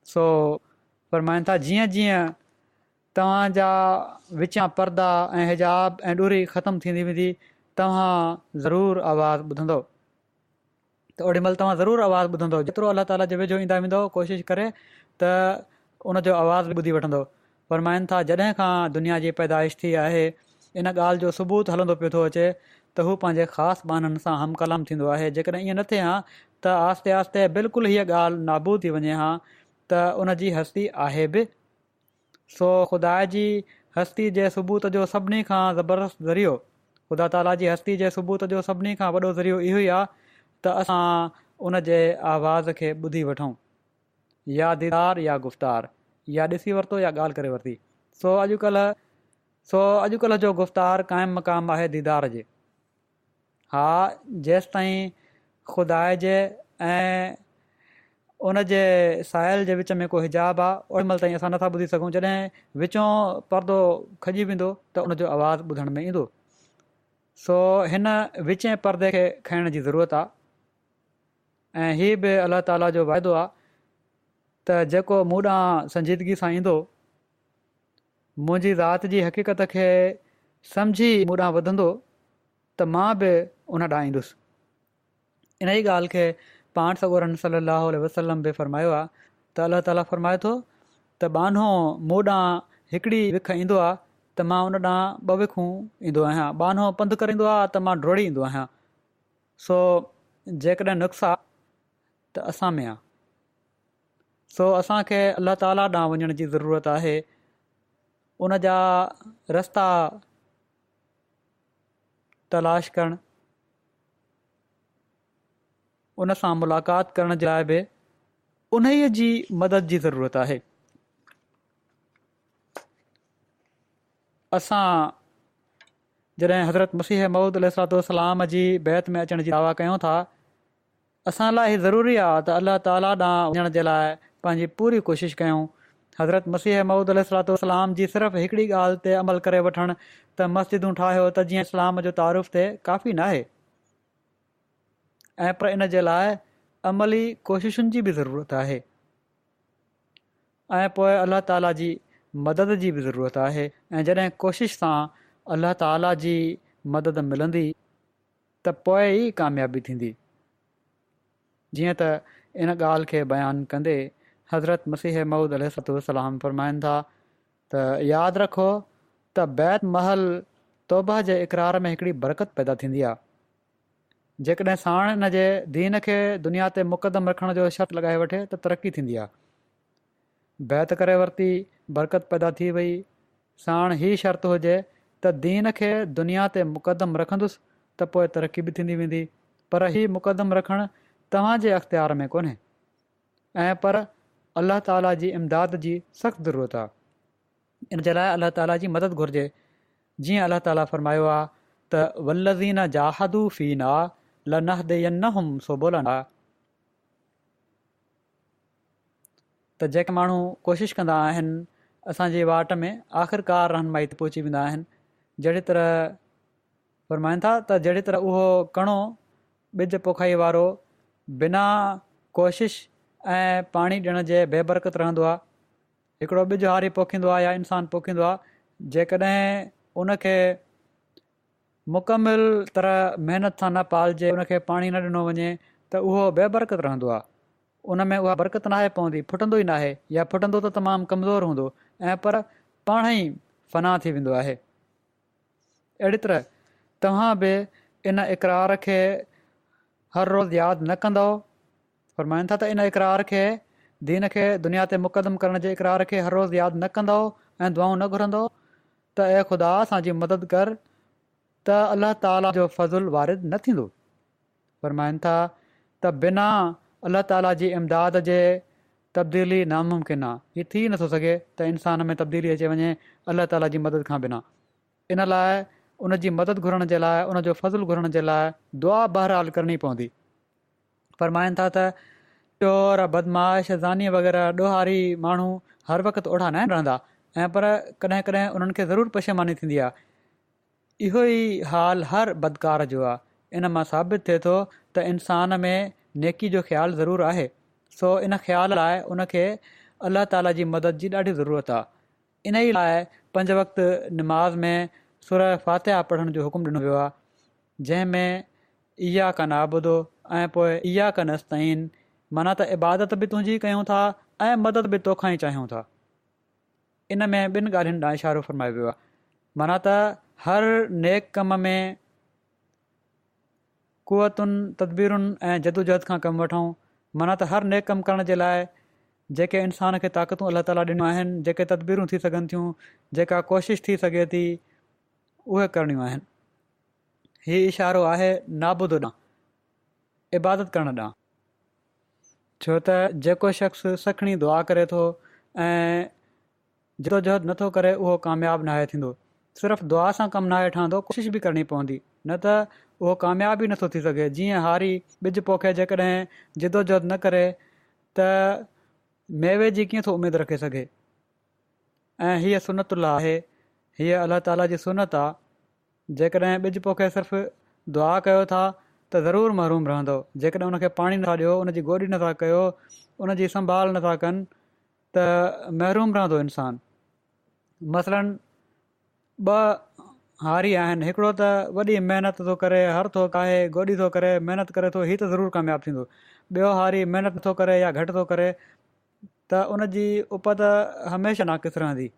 सो फ़रमाइनि था जीअं जीअं तव्हांजा विचां पर्दा ऐं हिजाब ऐं ॾूरी ख़तमु थींदी वेंदी, तव्हां ज़रूरु आवाज़ु ॿुधंदव, त ओॾी महिल तव्हां ज़रूरु आवाज़ु ॿुधंदव। जेतिरो अलाह ताला जे वेझो ईंदा वेंदव, कोशिशि करे त उनजो आवाज़ु बि ॿुधी वठंदव। फ़रमाइनि था जॾहिं खां दुनिया जी पैदाइश थी आहे, इन ॻाल्हि जो सबूत हलंदो पियो थो अचे त हू पंहिंजे ख़ासि बाननि सां हमकलाम थींदो आहे। जेकॾहिं ईअं न थिए हा त आस्ते आस्ते बिल्कुलु हीअ ॻाल्हि नाबूद थी वञे हा त उन जी हस्ती आहे बि। सो ख़ुदा जी हस्ती जे सबूत जो सभिनी खां ज़बरदस्त ज़रियो, ख़ुदा ताला जी हस्ती जे सबूत जो सभिनी खां वॾो ज़रियो इहो ई आहे त असां उन जे आवाज़ खे ॿुधी वठूं, या दीदार या गुफ़्तार, या ॾिसी वरितो या ॻाल्हि करे वरिती। सो अॼुकल्ह जो गुफ़्तार क़ाइमु मक़ाम आहे दीदार जे। हा, जेसि ताईं ख़ुदा जे ऐं उन जे साहिल जे विच में को हिजाब आहे, ओॾी महिल ताईं असां नथा ॿुधी सघूं। जॾहिं विचों परदो खॼी वेंदो त उनजो आवाज़ु ॿुधण में ईंदो। सो हिन विचें परदे खे खणण जी ज़रूरत आहे, ऐं हीअ बि अलाह ताला जो वाइदो आहे त जेको मूं ॾांहुं संजीदगी सां ईंदो, मुंहिंजी ज़ात जी हक़ीक़त खे सम्झी मूं ॾांहुं वधंदो, त मां बि उन ॾांहुं ईंदुसि। इन ई ॻाल्हि खे पाण सॻोरन सल्लल्लाहु अलैहि वसल्लम बि फ़रमायो आहे त अलाह ताला फ़रमाए थो त बानो मूं ॾांहुं हिकिड़ी विख ईंदो आहे त मां उन ॾांहुं ॿ विखूं ईंदो आहियां। बानो पंधु करे ईंदो आहे त मां डोड़ी ईंदो आहियां। सो जेकॾहिं नुक्स आहे त असां में आहे। सो असांखे अलाह ताला ॾांहुं वञण जी ज़रूरत आहे, उन जा रस्ता तलाश करणु, उन सां मुलाक़ात करण जे लाइ बि उन जी मदद जी ज़रूरत आहे। असां जॾहिं हज़रत मसीह मऊद अलैहिस्सलाम जी बैत में अचण जी दावा कयूं था, असां लाइ हीउ ज़रूरी आहे त अलाह ताला ॾांहुं वञण जे लाइ पंहिंजी पूरी कोशिशि कयूं हज़रत मसीह मऊद अलैहिस्सलाम जी सिर्फ़ु हिकिड़ी ॻाल्हि ते अमल करे वठणु त मस्जिदूं ठाहियो त जीअं इस्लाम जो तारुफ़ थिए काफ़ी न आहे, ऐं पर इन जे लाइ अमली कोशिशुनि जी बि ज़रूरत आहे ऐं पोइ अलाह ताला जी मदद जी बि ज़रूरत आहे। ऐं जॾहिं कोशिश सां अलाह ताला जी मदद मिलंदी त पोइ ई कामयाबी थींदी। जीअं त इन ॻाल्हि खे बयानु कंदे हज़रत मसीह मऊद अलैहिस्सलाम फ़रमाइनि था त यादि रखो त बैत महल तौबा जे इक़रार में हिकिड़ी बरकत पैदा थींदी आहे। जेकॾहिं साण इन जे दीन खे दुनिया ते मुक़दम रखण जो शर्त लॻाए वठे त तरक़ी थींदी आहे। बैत करे वरिती, बरकत पैदा थी वई, साण ही शर्त हुजे त दीन खे दुनिया ते मुक़दम रखंदुसि त पोइ तरक़ी बि थींदी वेंदी। पर ही मुक़दम रखणु तव्हांजे अख़्तियार में कोन्हे ऐं पर अलाह ताला जी इमदाद जी सख़्तु ज़रूरत आहे। इन जे लाइ अलाह ताला जी मदद घुरिजे। जीअं अलाह ताला फ़रमायो आहे त वल्लज़ीना जाहदू फ़ीना लनहदियन्नहुम सुबुलना, त जेके माण्हू कोशिशि कंदा आहिनि असांजी वाट में आख़िरकार रहनुमाई ते पहुची वेंदा आहिनि। जहिड़ी तरह फ़रमाइनि था त जहिड़ी तरह उहो कणो ॿिज पोखाई वारो बिना कोशिश ऐं पाणी ॾियण जे बेबरकत रहंदो आहे। हिकिड़ो ॿिज हारी पोखींदो आहे या इंसानु पोखींदो आहे, जेकॾहिं उनखे मुकमिल तरह महिनत सां न पालिजे, उनखे पाणी न ॾिनो वञे त उहो बेबरकत रहंदो आहे। उन में उहा बरकत नाहे पवंदी, फुटंदो ई न आहे, या फुटंदो त तमामु कमज़ोर हूंदो ऐं पर पाण ई फ़ना थी वेंदो आहे। अहिड़ी तरह तव्हां बि इन इक़रार खे हर रोज़ु यादि न कंदव। फ़रमाइनि था त इन इक़रार खे, दीन खे दुनिया ते मुक़दम करण जे इक़रार खे हर रोज़ु यादि न कंदव ऐं दुआऊं न घुरंदव त ए ख़ुदा असांजी मदद कर, त अलाह ताला जो फज़ुल वारिद न थींदो। फ़रमाइनि था त बिना अलाह ताला जी इमदाद जे तब्दीली नामुमकिन आहे। हीअ थी नथो सघे त इंसान में तब्दीली अची वञे अलाह ताला जी मदद खां बिना। इन लाइ उन जी मदद घुरण जे लाइ, उन जो फज़ुल घुरण जे लाइ दुआ बहरहाल करणी पवंदी। फ़रमाइनि था त चोर, बदमाश, ज़ानी वग़ैरह ॾोहारी माण्हू हर वक़्तु ओढ़ा न रहंदा ऐं पर कॾहिं कॾहिं उन्हनि खे ज़रूरु पशेमानी थींदी आहे। इहो ई हाल हर बदकार जो आहे। इन मां साबित थिए थो त इंसान में नेकी जो ख़्यालु ज़रूरु आहे। सो इन ख़्याल लाइ उनखे अलाह ताला जी मदद जी ॾाढी ज़रूरत आहे। इन ई लाइ 5 वक़्तु निमाज़ में सूरह फ़ातिहा पढ़ण जो हुकुम ॾिनो वियो आहे, जंहिंमें इया का नाबुदो ऐं पोइ इया का नस्तईन, माना त इबादत बि तुंहिंजी कयूं था ऐं मदद बि तोखां ई चाहियूं था। इन में 2 ॻाल्हियुनि ॾांहुं इशारो फ़रमायो वियो आहे, माना त हर नेक कम में कुवतुनि, तदबीरुनि ऐं जदोजहद खां कमु वठूं। माना त हर नेक कमु करण जे लाइ जेके इंसान खे ताक़तूं अलाह ताला ॾिनियूं आहिनि, जेके तदबीरूं थी सघनि थियूं, जेका कोशिशि थी सघे थी, उहे करणियूं आहिनि। हीउ इशारो आहे नाबुद ॾांहुं, इबादत करण ॾांहुं। छो त जेको शख़्स सखणी दुआ करे थो ऐं जदोजहद नथो करे, उहो कामयाबु नाहे थींदो। सिर्फ़ु दुआ सां कमु नाहे ठहंदो, कोशिशि बि करणी पवंदी, न त उहो कामयाबु ई नथो थी सघे। जीअं हारी ॿिज पोखे जेकॾहिं जदोजहद न करे त मेवे जी कीअं थो उमेदु रखे सघे। ऐं हीअ सुनतुल्लाह आहे, हीअ अलाह ताला जी सुनत आहे। जेकॾहिं ॿिज पोखे सिर्फ़ु दुआ कयो था त ज़रूरु महरूम रहंदो। जेकॾहिं उनखे पाणी नथा ॾियो, उनजी गोॾी नथा कयो, उनजी संभाल नथा कनि, त महरूम रहंदो इंसानु। मसलन 2 हारी आहिनि, हिकिड़ो त वॾी महिनत थो करे, हर थो काहे, गोॾी थो करे, महिनत करे थो, हीअ त ज़रूरु कामयाबु थींदो। ॿियो हारी महिनत नथो करे या घटि थो करे त उनजी उपत हमेशह नाक़िस रहंदी,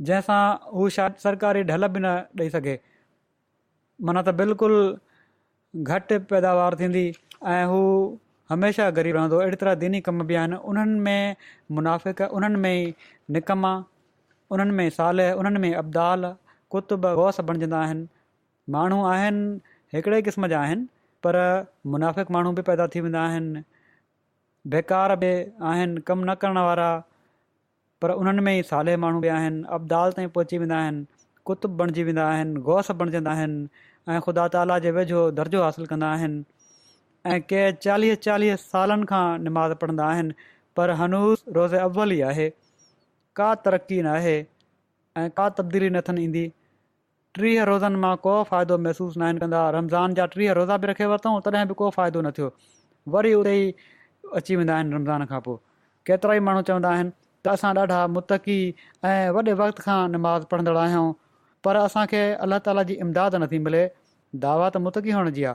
जंहिंसां हू शायदि सरकारी ढल बि न ॾेई सघे। माना त बिल्कुलु घटि पैदावार थींदी ऐं हू हमेशह ग़रीब रहंदो। अहिड़ी तरह दीनी कम बि आहिनि, उन्हनि में मुनाफ़िक़, उन्हनि में ई निकमा, उन्हनि में सालेह, उन्हनि में अब्दाल, कुतुब, गौस बणिजंदा आहिनि। माण्हू आहिनि हिकिड़े क़िस्म जा आहिनि, पर मुनाफ़िक़ माण्हू बि पैदा थी वेंदा आहिनि, बेकार बि आहिनि, कमु न करण वारा, पर उन्हनि में ई सालेह माण्हू बि आहिनि, अब्दाल ताईं पहुची वेंदा आहिनि, कुतुब बणिजी वेंदा आहिनि, गौस बणिजंदा आहिनि ऐं ख़ुदा ताला जे वेझो दर्जो हासिलु कंदा आहिनि। ऐं के 40-40 सालनि खां निमाज़ पढ़ंदा आहिनि, पर हनूस रोज़े अव्वल ई आहे। का तरक़ी न आहे ऐं का तब्दीली नथनि ईंदी। 30 रोज़नि मां को फ़ाइदो महसूसु न आहिनि कंदा। रमज़ान जा 30 रोज़ा बि रखे वरितऊं, तॾहिं बि को फ़ाइदो न थियो। वरी उते ई अची वेंदा आहिनि रमज़ान खां पोइ। केतिरा ई माण्हू चवंदा आहिनि त असां ॾाढा मुतक़ी ऐं वॾे वक़्त खां नमाज़ पढ़ंदड़ आहियूं, पर असांखे अलाह ताला जी इमदाद नथी मिले। दावा त मुतक़ी हुअण जी आहे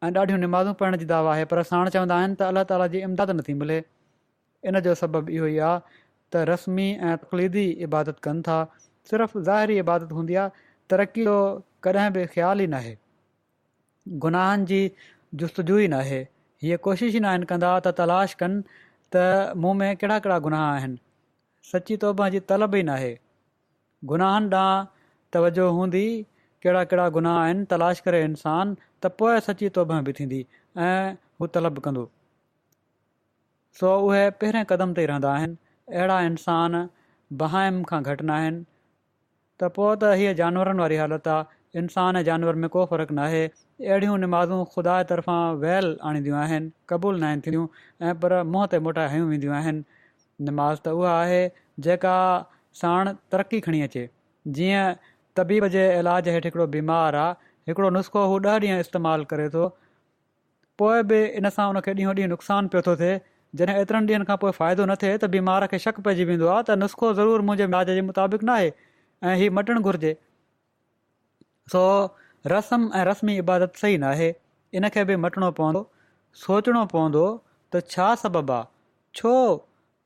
ऐं ॾाढियूं नमाज़ूं पढ़ण जी दावा आहे, पर साण चवंदा आहिनि त अलाह ताला जी इमदाद नथी मिले। इन जो सबबु इहो ई आहे त रस्मी ऐं तक़लीदी इबादत कनि था। सिर्फ़ु ज़ाहिरी इबादत हूंदी आहे, तरक़ी जो कॾहिं बि ख़्यालु ई न आहे। गुनाहनि जी जुस्तजू ई न आहे। हीअ कोशिशि ई न आहिनि कंदा त तलाश कनि त मूं में कहिड़ा कहिड़ा गुनाह आहिनि। सची तौबा जी तलब ई न आहे। गुनाहनि ॾांहुं तवजो हूंदी, कहिड़ा कहिड़ा गुनाह आहिनि तलाश करे इंसान, त पोइ सची तौबा बि थींदी ऐं हू तलब कंदो। सो उहे पहिरें क़दम ते ई रहंदा आहिनि। अहिड़ा इंसान बहाइम खां घटि न आहिनि। त पोइ त हीअ जानवरनि वारी हालति आहे। इंसान ऐं जानवर में को फ़र्क़ु न आहे। अहिड़ियूं निमाज़ूं ख़ुदा जे तरफ़ां वैल आणींदियूं आहिनि, क़बूल न आहिनि थींदियूं, ऐं पर मुंहं ते मोटा हयूं वेंदियूं आहिनि। निमाज़ त उहा आहे जेका साण तरक़ी खणी अचे। जीअं तबीब जे इलाज हेठि हिकिड़ो बीमार आहे, हिकिड़ो नुस्ख़ो हू 10 ॾींहं इस्तेमालु करे थो, पोइ बि इन सां उनखे ॾींहों ॾींहुं नुक़सानु पियो थो थिए। जॾहिं एतिरनि ॾींहंनि खां पोइ फ़ाइदो न थिए त बीमार खे शक पइजी वेंदो आहे त नुस्ख़ो ज़रूरु मुंहिंजे मिजाज जे मुताबिक़ न आहे ऐं हीउ मटणु घुरिजे। सो रस्म ऐं रस्मी इबादत सही न आहे। इनखे बि मटिणो पवंदो। सोचणो पवंदो त छा सबबु आहे, छो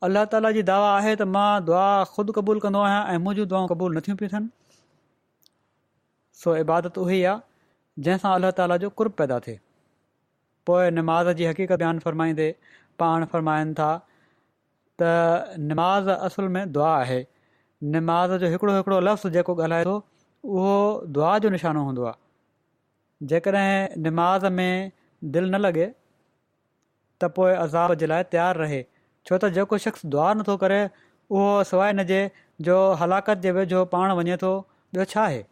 अलाह ताला जी दावा आहे त मां दुआ ख़ुदि क़बूलु कंदो आहियां ऐं मुंहिंजूं दुआऊं क़बूलु नथियूं पियूं थियनि। सो इबादत उहा ई आहे जंहिंसां अलाह ताला जो कुर्ब पैदा थिए। पोइ निमाज़ जी हक़ीक़त बयानु फ़रमाईंदे पाण फ़रमाइनि था त निमाज़ असुल में दुआ आहे। निमाज़ जो हिकिड़ो हिकिड़ो लफ़्ज़ जेको ॻाल्हाए थो उहो दुआ जो निशानो हूंदो आहे। जेकॾहिं निमाज़ में दिलि न लॻे त पोइ अज़ाब जे लाइ तयारु रहे, छो त जेको शख़्स दुआ नथो करे उहो सवाइ हिन जे जो हलाकत जे वेझो पाण वञे थो, ॿियो छा आहे।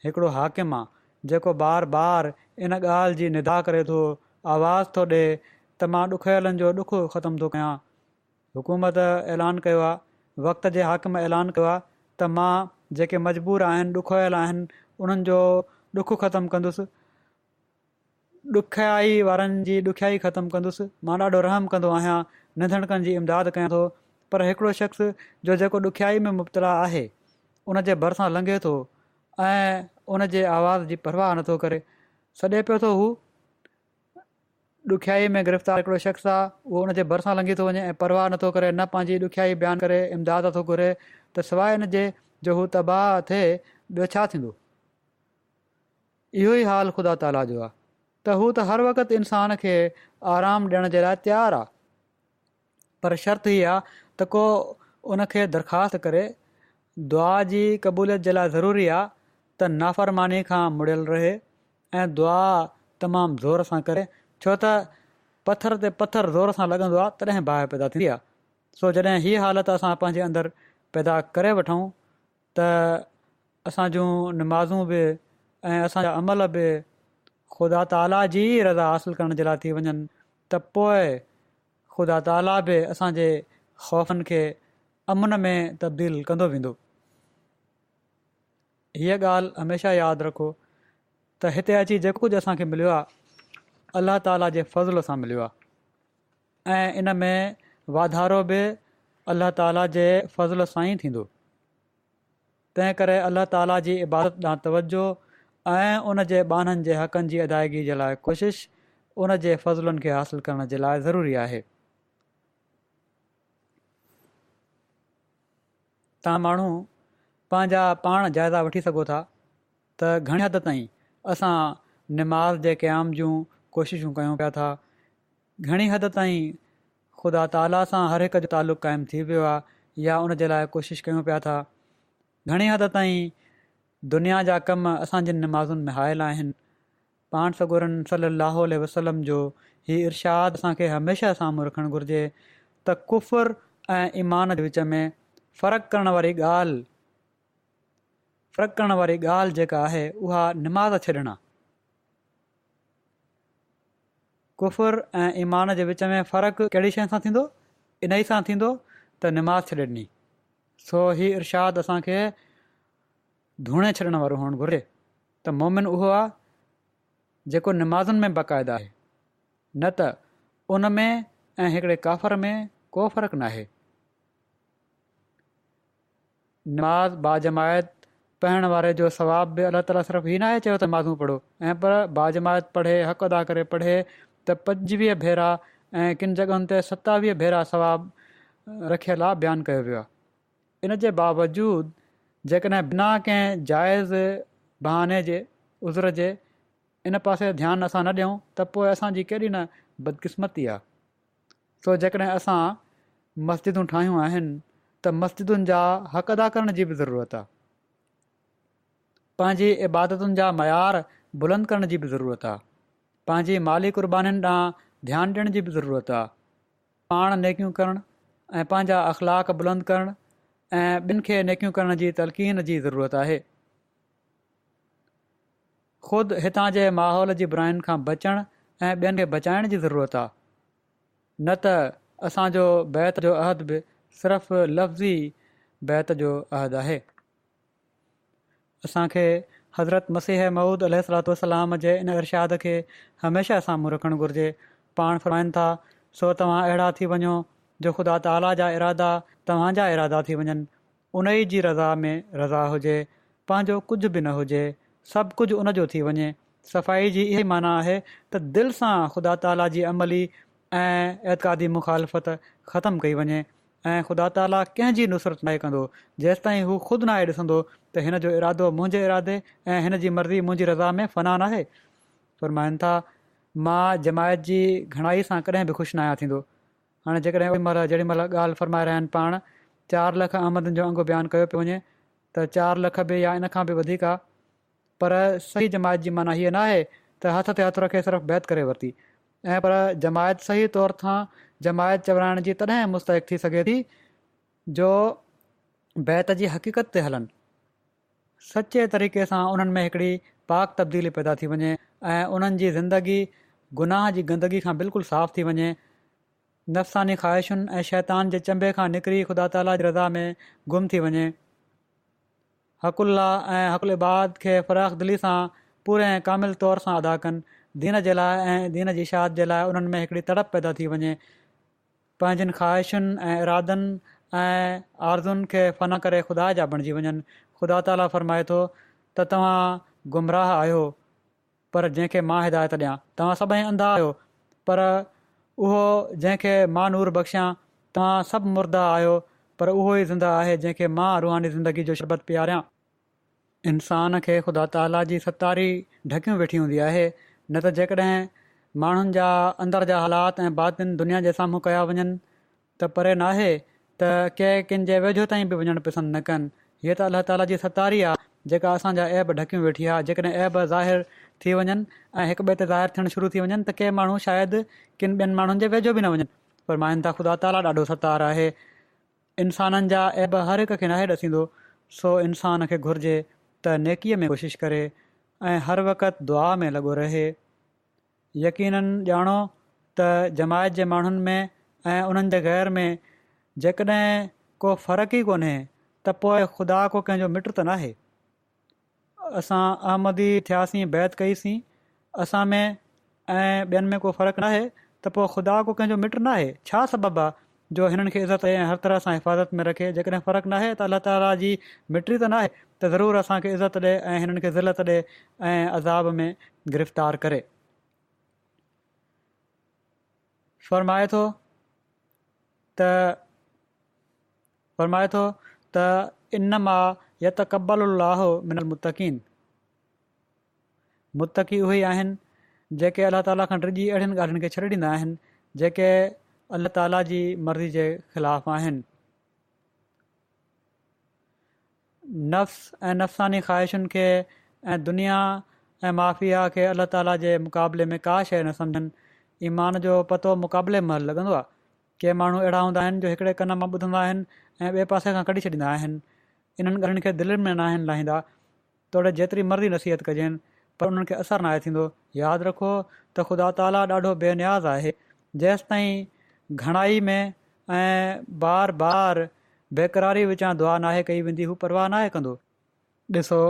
हिकिड़ो हाकिम आहे जेको बार बार इन ॻाल्हि जी निदा करे थो, आवाज़ थो ॾिए त मां ॾुखियलनि जो ॾुखु ख़तमु थो कयां। हुकूमत ऐलान कयो आहे, वक़्त जे हाकिम ऐलान कयो आहे त मां जेके मजबूर आहिनि, ॾुखियल आहिनि, उन्हनि जो ॾुखु ख़तमु कंदुसि, ॾुखियाई वारनि जी ॾुखियाई ख़तमु कंदुसि। मां ॾाढो रहम कंदो आहियां, निधणकनि जी इमदाद कयां थो। पर हिकिड़ो शख़्स जो जेको ॾुखियाई में मुब्तला आहे, उन जे भरिसां लंघे थो ऐं उन जे आवाज़ जी परवाह नथो करे, सॾे पियो थो हू ॾुखियाई में गिरफ़्तार हिकिड़ो शख़्स आहे, उहो उन जे भरिसां लंघी थो वञे ऐं परवाह नथो करे, न पंहिंजी ॾुखियाई बयानु करे इमदाद थो घुरे, त सवाइ हिन जे जो हू तबाह थिए, ॿियो छा थींदो। इहो ई हाल ख़ुदा ताला जो आहे त हू त हर वक़्तु इंसान खे आराम ॾियण जे लाइ तयारु आहे, पर शर्त हीअ आहे त को उनखे दरख़्वास्त करे। दुआ जी क़बूलियत जे लाइ ज़रूरी आहे त नाफ़रमानी खां मुड़ियल रहे ऐं दुआ तमामु ज़ोर सां करे, छो त पथर ते पथर ज़ोर सां लॻंदो आहे तॾहिं बाहि पैदा थींदी आहे। सो जॾहिं हीअ हालति असां पंहिंजे अंदरि पैदा करे वठूं त असां जूं निमाज़ूं बि ऐं असांजा अमल बि ख़ुदा ताला जी रज़ा हासिलु करण जे लाइ थी वञनि, त पोइ ख़ुदा ताला बि असांजे ख़ौफ़नि खे अमन में तब्दील कंदो वेंदो। हीअ ॻाल्हि हमेशह यादि रखो त हिते अची जेको कुझु असांखे मिलियो आहे अलाह ताला जे फज़ल सां मिलियो आहे ऐं इन में वाधारो बि अलाह ताला जे फज़ल सां ई थींदो। तंहिं करे अलाह ताला जी इबादत ॾांहुं तवजो ऐं उन जे बाननि जे हक़नि जी अदायगी जे लाइ कोशिशि उन जे फज़लनि खे हासिलु करण जे लाइ ज़रूरी आहे। तव्हां माण्हू पंहिंजा पाण जाइज़ा वठी सघो था त घणी हद ताईं असां निमाज़ जे क़याम जूं कोशिशूं कयूं पिया था, घणी हद ताईं ख़ुदा ताला सां हर हिक जो तालुक़ु क़ाइमु थी वियो आहे या उन जे लाइ कोशिशि कयूं पिया था, घणी हद ताईं दुनिया जा कम असांजी निमाज़ुनि में हायल आहिनि। पाण सॻोरनि सल्लल्लाहु अलैहि वसल्लम जो हीउ इरशाद असांखे हमेशह साम्हूं रखणु घुरिजे त कुफ़र ऐं ईमान जे विच में फ़र्क़ु करण वारी ॻाल्हि जेका आहे उहा निमाज़ छॾणु आहे। कुफ़र ऐं ईमान जे विच में फ़र्क़ु कहिड़ी शइ सां थींदो? इन ई सां थींदो त निमाज़ छॾे ॾिनी। सो हीउ इर्शाद असांखे धूणे छॾण वारो हुअणु घुरिजे त मोमिन उहो आहे जेको निमाज़ुनि में बाक़ाइदा आहे, न त उन में ऐं हिकिड़े काफ़र में को फ़र्क़ु नाहे। निमाज़ बाजमायत पढ़ण वारे जो सवाब बि अलाह ताला सिर्फ़ु हीउ नाहे चयो त नमाज़ूं पढ़ो, ऐं पर बाजमायत पढ़े, हक़ अदा करे पढ़े त 25 भेरा ऐं किन जॻहियुनि ते 27 भेरा सवाब रखियल आहे, बयानु कयो वियो आहे। इन जे बावजूदि जेकॾहिं बिना कंहिं जाइज़ बहाने जे उज़र जे इन पासे ध्यानु असां न ॾियूं त पोइ असांजी केॾी न बदकिस्मती आहे। सो जेकॾहिं असां मस्जिदूं ठाहियूं आहिनि त मस्जिदुनि जा हक़ अदा करण जी बि ज़रूरत आहे, पंहिंजी इबादतुनि जा मयार बुलंद करण जी बि ज़रूरत आहे, पंहिंजी माली क़ुर्बानीुनि ॾांहुं ध्यानु ॾियण जी बि ज़रूरत आहे, पाण नेकियूं करणु ऐं पंहिंजा अख़लाक बुलंद करणु ऐं ॿिनि खे नेकियूं करण जी तलक़ीन जी ज़रूरत आहे। ख़ुदि हितां जे माहौल जी बुराइनि खां बचणु ऐं ॿियनि खे बचाइण जी ज़रूरत आहे, न त असांजो बैत जो अहद बि सिर्फ़ु लफ़्ज़ी बैत जो अहद आहे। असांखे हज़रत मसीह मऊद अलैहिस्सलाम जे इन इर्शाद खे हमेशह साम्हूं रखणु घुरिजे। पाण फ़रमाइनि था, सो तव्हां अहिड़ा थी वञो जो ख़ुदा ताला जा इरादा तव्हांजा इरादा थी वञनि, उन ई जी रज़ा में रज़ा हुजे, पंहिंजो कुझु बि न हुजे, सभु कुझु उन जो थी वञे। सफ़ाई जी इहा माना आहे त दिलि सां ख़ुदा ताला जी अमली ऐं एतक़ादी मुखालफ़त ख़तमु कई वञे ऐं ख़ुदा ताला कंहिंजी नुसरत न कंदो जेसि ताईं हू ख़ुदि न आहे ॾिसंदो त हिन जो इरादो मुंहिंजे इरादे ऐं हिन जी मर्ज़ी मुंहिंजी रज़ा में फ़ना नाहे। फ़रमाइनि था, मां जमायत जी घणाई सां कॾहिं बि ख़ुशि न आहियां थींदो। हाणे जेकॾहिं जेॾी महिल ॻाल्हि फ़रमाए रहिया आहिनि पाण 4 लख आमदनि जो अंगु बयानु कयो पियो वञे त 4 लख बि या इन खां बि वधीक आहे, पर सही जमायत जी माना हीअ न आहे त हथ ते हथु रखे सिर्फ़ु बैत करे वरिती, ऐं पर जमायत सही तौर सां जमायत चवराइण जी तॾहिं मुस्तहिक़ थी सघे थी जो बैत जी हक़ीक़त ते हलनि, सचे तरीक़े सां उन्हनि में हिकिड़ी पाक तब्दीली पैदा थी वञे ऐं उन्हनि जी ज़िंदगी गुनाह जी गंदगी खां बिल्कुलु साफ़ थी वञे, नफ़्सानी ख़्वाहिशुनि ऐं शैतान जे चंबे खां निकिरी ख़ुदा ताला जी रज़ा में गुम थी वञे, हक़ुल्ला ऐं हक़ुल इबाद खे फ़राख़ दिली सां पूरे ऐं कामिल तौर सां अदा कनि, दीन जे लाइ ऐं दीन जी इशाअत जे लाइ उन्हनि में हिकिड़ी तड़प पैदा थी वञे, पंहिंजनि ख़्वाहिशुनि ऐं इरादनि ऐं आरज़ुनि खे फ़ना करे ख़ुदा जा बणिजी वञनि। ख़ुदा ताला फ़रमाए थो त तव्हां गुमराह आहियो पर जंहिंखे मां हिदायत ॾियां, तव्हां सभई अंधा आहियो पर उहो जंहिंखे मां नूर बख़्शियां, तव्हां सभु मुर्दा आहियो पर उहो ई ज़िंदा आहे जंहिंखे मां रुहानी ज़िंदगी जो शरबत पियारियां। इंसान खे ख़ुदा ताला जी सतारी ढकियूं वेठी हूंदी आहे, न त जेकॾहिं माण्हुनि जा अंदर जा हालात ऐं बातिन दुनिया जे साम्हूं कया वञनि त परे नाहे त कंहिं किन जे वेझो ताईं बि वञणु पसंदि न कनि। हीअ त अलाह ताला जी सतारी आहे जेका असांजा ऐब ढकियूं वेठी आहे। जेकॾहिं ऐब ज़ाहिर थी वञनि ऐं हिक ॿिए ते ज़ाहिर थियणु शुरू थी वञनि त के माण्हू शायदि किन ॿियनि माण्हुनि जे वेझो बि न वञनि। पर माइनि था ख़ुदा ताला ॾाढो सतार आहे, इंसाननि जा ऐब हर हिक खे नाहे ॾसींदो। सो इंसान खे घुरिजे त नेकीअ में कोशिशि करे ऐं हर वक़्तु दुआ में लॻो रहे। यकीननि ॼाणो त जमायत जे माण्हुनि में ऐं उन्हनि जे ग़ैर में जेकॾहिं को फ़र्क़ु ई कोन्हे त पोइ ख़ुदा को कंहिंजो मिट त नाहे। असां अहमदी थियासीं, बैत कईसीं, असां में ऐं ॿियनि में को फ़र्क़ु नाहे त पोइ ख़ुदा को कंहिंजो मिट नाहे। छा सबबु आहे जो हिननि खे इज़त ऐं हर तरह सां हिफ़ाज़त में रखे? जेकॾहिं फ़र्क़ु नाहे त अलाह ताला जी मिट्री त नाहे त ज़रूरु असांखे इज़त ॾिए ऐं हिननि खे ज़िलत ॾिए ऐं अज़ाब में गिरफ़्तार करे। फ़रमाए थो त इन्नमा यतक़ब्बलुल्लाहु मिनल मुत्तक़ीन, मुत्तक़ी उहे ई आहिनि जेके अलाह ताला खां डिॼी अहिड़ियुनि ॻाल्हियुनि खे छॾे ॾींदा आहिनि जेके अलाह ताला जी मर्ज़ी जे ख़िलाफ़ आहिनि। नफ़्स ऐं नफ़्सानी ख़्वाहिशुनि खे ऐं दुनिया ऐं माफ़िया खे अलाह ताला जे मुक़ाबले में का शइ न सम्झनि। ईमान जो पतो मुक़ाबले महिल लॻंदो आहे। के माण्हू अहिड़ा हूंदा आहिनि जो हिकिड़े कन मां ॿुधंदा आहिनि ऐं ॿिए पासे खां कढी छॾींदा आहिनि। इन्हनि ॻाल्हियुनि खे दिलि में न आहिनि लाहींदा, तोड़े जेतिरी मर्ज़ी नसीहत कजनि पर उन्हनि खे असरु नाहे थींदो। यादि रखो त ख़ुदा ताला ॾाढो बेनियाज़ आहे। जेसि ताईं घणाई में ऐं बार बार बेक़रारी विचां दुआ नाहे कई वेंदी, हू परवाह नाहे कंदो। ॾिसो,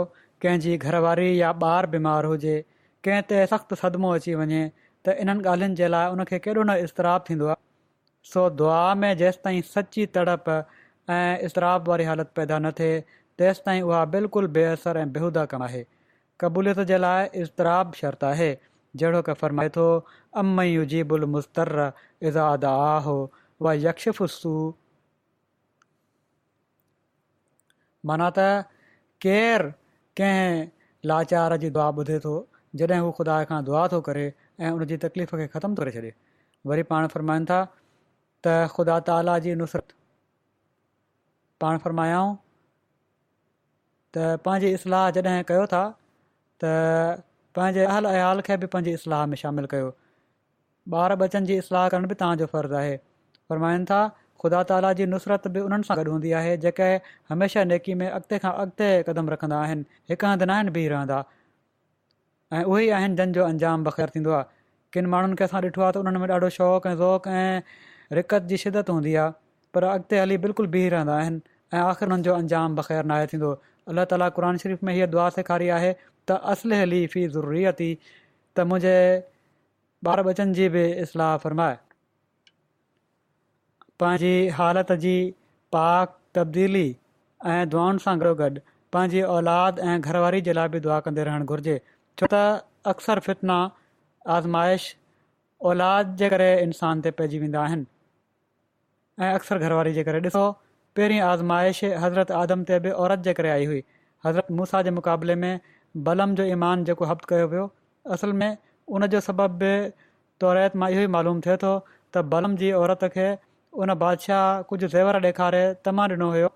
कंहिंजी घरवारी या ॿारु बीमार हुजे, कंहिं ते सख़्तु सदमो अची वञे त इन्हनि ॻाल्हियुनि जे लाइ उनखे केॾो न इज़तराब थींदो आहे। सो दुआ में जेसिताईं सची तड़प ऐं इज़तराब वारी हालति पैदा न थिए तेसिताईं उहा बिल्कुलु बेअसर ऐं बेहूदा कमु आहे। क़बूलियत जे लाइ इज़तराब शर्त आहे। जहिड़ो की फरमाए थो, अम युजीबुल मुस्तर इज़ा दआहो व यक्शिफु सू, माना त केरु कंहिं लाचार जी दुआ ॿुधे थो जॾहिं हू ख़ुदा खां दुआ थो करे ऐं उनजी तकलीफ़ खे ख़तमु थो करे छॾे। वरी पाण फरमाइनि था त ख़ुदा ताला जी नुसरत, पाण फरमायाऊं त पंहिंजी इस्लाह जॾहिं कयो था त पंहिंजे अहल अयाल खे बि पंहिंजी इस्लाह में शामिलु कयो। ॿार बचनि जी इस्लाह करण बि तव्हांजो फ़र्ज़ु आहे। फरमाइनि था ख़ुदा ताला जी नुसरत बि उन्हनि सां गॾु हूंदी आहे जेके हमेशह नेकी में अॻिते खां अॻिते क़दम रखंदा आहिनि, हिकु हंधि न आहिनि बीह रहंदा, ऐं उहे ई आहिनि जंहिंजो अंजाम बख़ैर थींदो आहे। किन माण्हुनि खे असां ॾिठो आहे त उन्हनि में ॾाढो शौक़ु ऐं ज़ौक़ु ऐं रिकत जी शिदत हूंदी आहे, पर अॻिते हली बिल्कुलु बीह रहंदा आहिनि ऐं आख़िर हुननि जो अंजाम बख़ैर नाहे थींदो। अलाह ताला क़ुर शरीफ़ में हीअ दुआ सेखारी आहे त असलिह ली फ़ी ज़ुर्रियती, त मुंहिंजे ॿार बचनि जी बि इस्लाह फरमाए। पंहिंजी हालति जी पाक तब्दीली ऐं दुआउनि सां गॾोगॾु पंहिंजी औलाद ऐं घरवारी जे लाइ बि दुआ कंदे रहणु घुरिजे, छो त अक्सर फितना आज़माइश औलाद जे करे इंसान ते पइजी वेंदा आहिनि ऐं अक्सर घरवारी जे करे। ॾिसो, पहिरीं आज़माइश हज़रत आदम ते बि औरत जे करे आई हुई। हज़रत मूसा जे मुक़ाबले में बलम जो ईमान जेको हब्त कयो वियो, असल में उनजो सबबु बि तौरेत मां इहो ई मालूम थिए थो त बलम जी औरत खे उन बादशाह कुझु ज़ेवर ॾेखारे तमा ॾिनो हुयो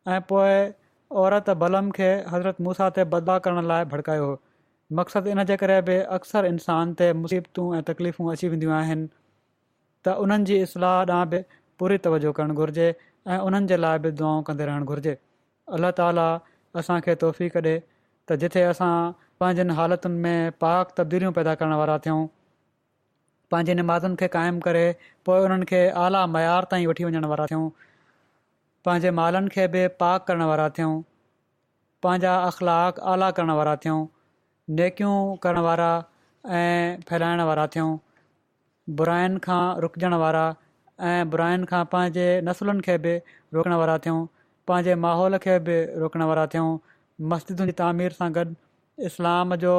ऐं पोइ औरत बलम खे हज़रत मूसा ते बदला करण लाइ भड़कायो हो। मक़सदु इन जे करे बि अक्सर इंसान ते मुसीबतूं ऐं तकलीफ़ूं अची वेंदियूं आहिनि त उन्हनि जी इस्लाह ॾांहुं बि पूरी तवजो करणु घुरिजे ऐं उन्हनि जे लाइ बि दुआऊं कंदे रहणु घुरिजे। अलाह ताला असांखे तौफ़ीक़ ॾिए त जिथे असां पंहिंजनि हालतुनि में पाक तब्दीलियूं पैदा करण वारा थियूं, पंहिंजी निमाज़ुनि खे क़ाइमु करे पोइ उन्हनि खे आला मयार ताईं वठी वञण वारा थियूं, पंहिंजे मालनि खे बि पाक करण वारा थियूं, पंहिंजा अख़लाक आला करण वारा थियूं, नेकियूं करण वारा ऐं फैलाइण वारा थियूं, बुराइनि खां रुकजण वारा ऐं बुराइनि खां पंहिंजे नसुलनि खे बि रोकण वारा थियूं, पंहिंजे माहौल खे बि रोकण वारा थियूं, मस्जिदुनि जी तामीर सां गॾु इस्लाम जो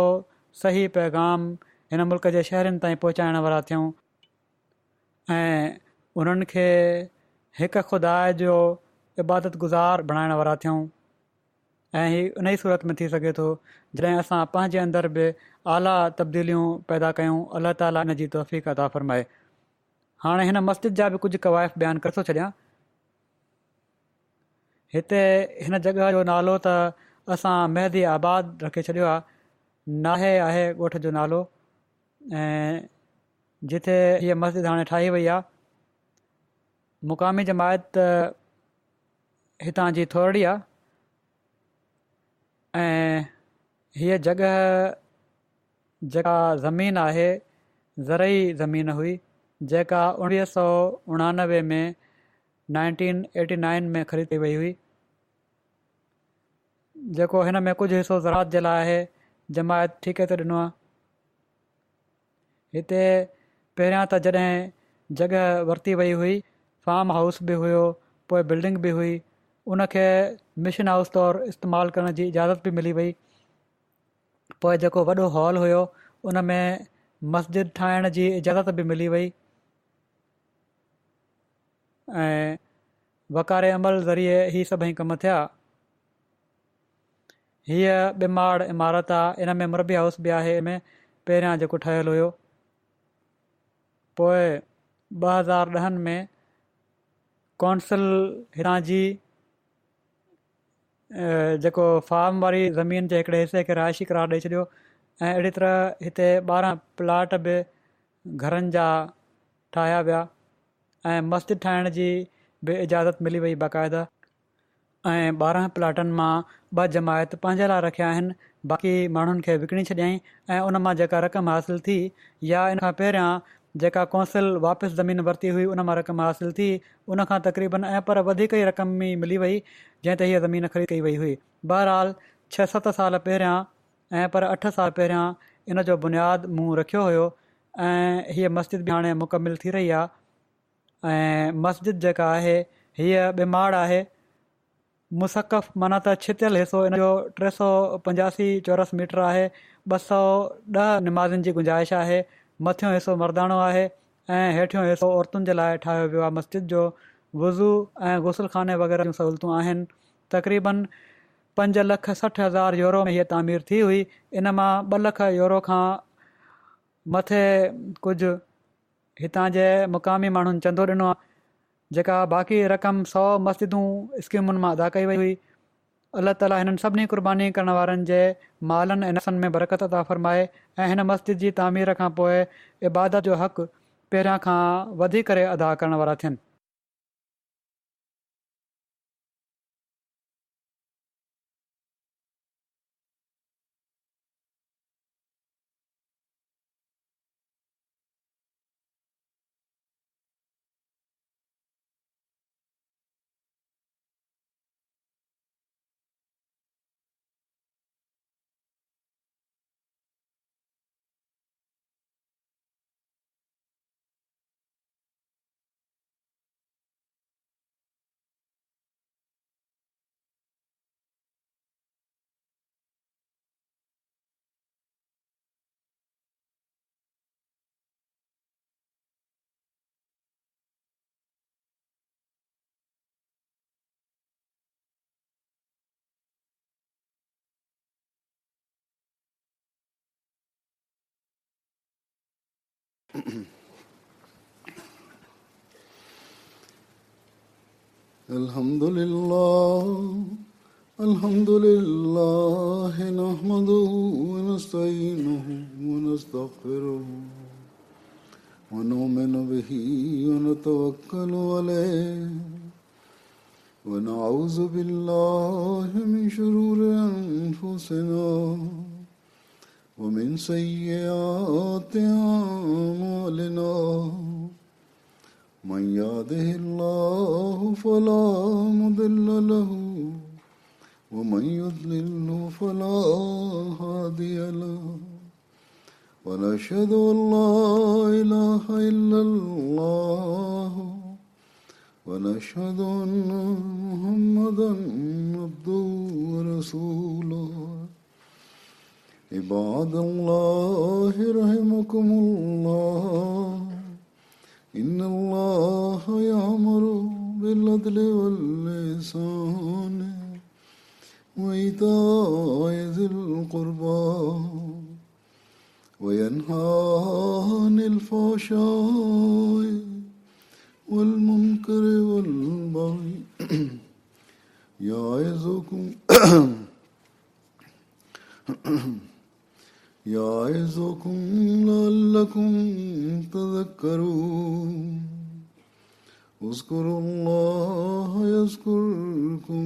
सही पैगाम हिन मुल्क जे शहरनि ताईं पहुचाइण वारा थियूं ऐं उन्हनि खे हिकु ख़ुदा जो इबादत गुज़ार बणाइण वारा थियूं। ऐं हीअ उन ई सूरत में थी सघे थो जॾहिं असां पंहिंजे अंदरि बि आला तब्दीलियूं पैदा कयूं। अलाह ताला इन जी तौफ़ीक़ अता फ़रमाए। हाणे हिन मस्जिद जा बि कुझु क़वाइफ़ बयानु करे थो छॾियां। हिते हिन जॻह जो नालो त असां मेहदी आबाद रखे छॾियो आहे, नाहे आहे ॻोठ जो नालो, ऐं जिथे हीअ मस्जिद हाणे ठाही वई आहे मुक़ामी जमायत हितां जी थोरड़ी आहे ऐं हीअ जॻह जेका ज़मीन आहे ज़रई ज़मीन हुई जेका 1999 में 1989 में ख़रीद कई वई हुई, जेको हिन में कुझु हिसो ज़रात जे लाइ आहे, जमायत ठीके ते ॾिनो आहे। हिते पहिरियां त जॾहिं जॻह वरिती वई हुई फार्म हाउस बि हुयो, पोइ बिल्डिंग बि हुई, उनखे मिशन हाउस तौरु इस्तेमालु करण जी इजाज़त बि मिली वई। पोइ जेको वॾो हॉल हुयो उन में मस्जिद ठाहिण जी इजाज़त बि मिली वई ऐं वकारे अमल ज़रिए ही सभई कम थिया। हीअ ॿिमाड़ इमारत आहे, इन में मुरबी हाउस बि आहे, में पहिरियां जेको ठहियलु हुयो। पोइ 2010 में कौंसिल हितां जी जेको फार्म वारी ज़मीन जे हिकिड़े हिसे खे रहाइशी करार ॾेई छॾियो ऐं अहिड़ी तरह हिते 12 प्लाट बि घरनि जा ठाहिया विया ऐं मस्जिद ठाहिण जी बि इजाज़त मिली वई बाक़ाइदा। ऐं 12 प्लाटनि मां 2 जमायत पंहिंजे लाइ रखिया आहिनि, बाक़ी माण्हुनि खे विकिणी छॾियईं ऐं उन मां जेका रक़म हासिलु थी या इन खां पहिरियां जेका कौंसिल वापसि ज़मीन वरिती हुई उन मां रक़म हासिलु थी उन खां तक़रीबन ऐं पर वधीक ई रक़म ई मिली वई जंहिं ते हीअ ज़मीन ख़रीद कई वई हुई। बहरहाल 6-7 साल पहिरियां ऐं पर 8 साल पहिरियां इन जो बुनियादु मूं रखियो हुयो ऐं हीअ मस्जिद बि हाणे मुकमिल थी रही आहे। ऐं मस्जिद जेका आहे हीअ ॿिमाड़ आहे। मुसक़फ़ माना त छितियल हिसो इन जो 385 चौरस मीटर आहे। 210 निमाज़िन जी गुंजाइश आहे। मथियों हिसो मर्दाणो आहे ऐं हेठियों हिसो औरतुनि जे लाइ ठाहियो वियो आहे। मस्जिद जो वज़ू ऐं गुसल खाने वग़ैरह जूं सहूलियतूं आहिनि। तक़रीबन 5,60,000 यूरो में हीअ तामीर थी हुई। इन मां 2 लख यूरो खां मथे कुझु हितां जे मुक़ामी माण्हुनि चंदो ॾिनो आहे। जेका बाक़ी रक़म 100 मस्जिदूं स्कीमुनि मां अदा कई वई हुई। अलाह ताला हिननि सभिनी क़ुर्बानी करण वारनि जे मालनि ऐं नफ़्सनि में बरक़त अता फ़रमाए ऐं हिन मस्जिद जी तामीर खां पोइ इबादत जो हक़ पहिरियां खां वधी करे अदा करण वारा थियनि। الحمد لله نحمده ونستعينه ونستغفره ونؤمن به ونتوكل عليه ونعوذ بالله من شرور أنفسنا ومن سيئات أعمالنا من يهده الله فلا مضل له ومن يضلل فلا هادي له ونشهد أن لا إله إلا الله ونشهد أن محمدا عبده ورسوله عباد الله رحمكم الله إن الله يأمر بالعدل والإحسان وإيتاء ذي القربى وينهى عن الفحشاء والمنكر والبغي يعظكم لعلكم تذكرون اذكروا الله يذكركم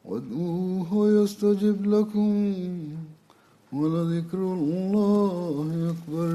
وادعوه يستجب لكم ولذكر الله أكبر.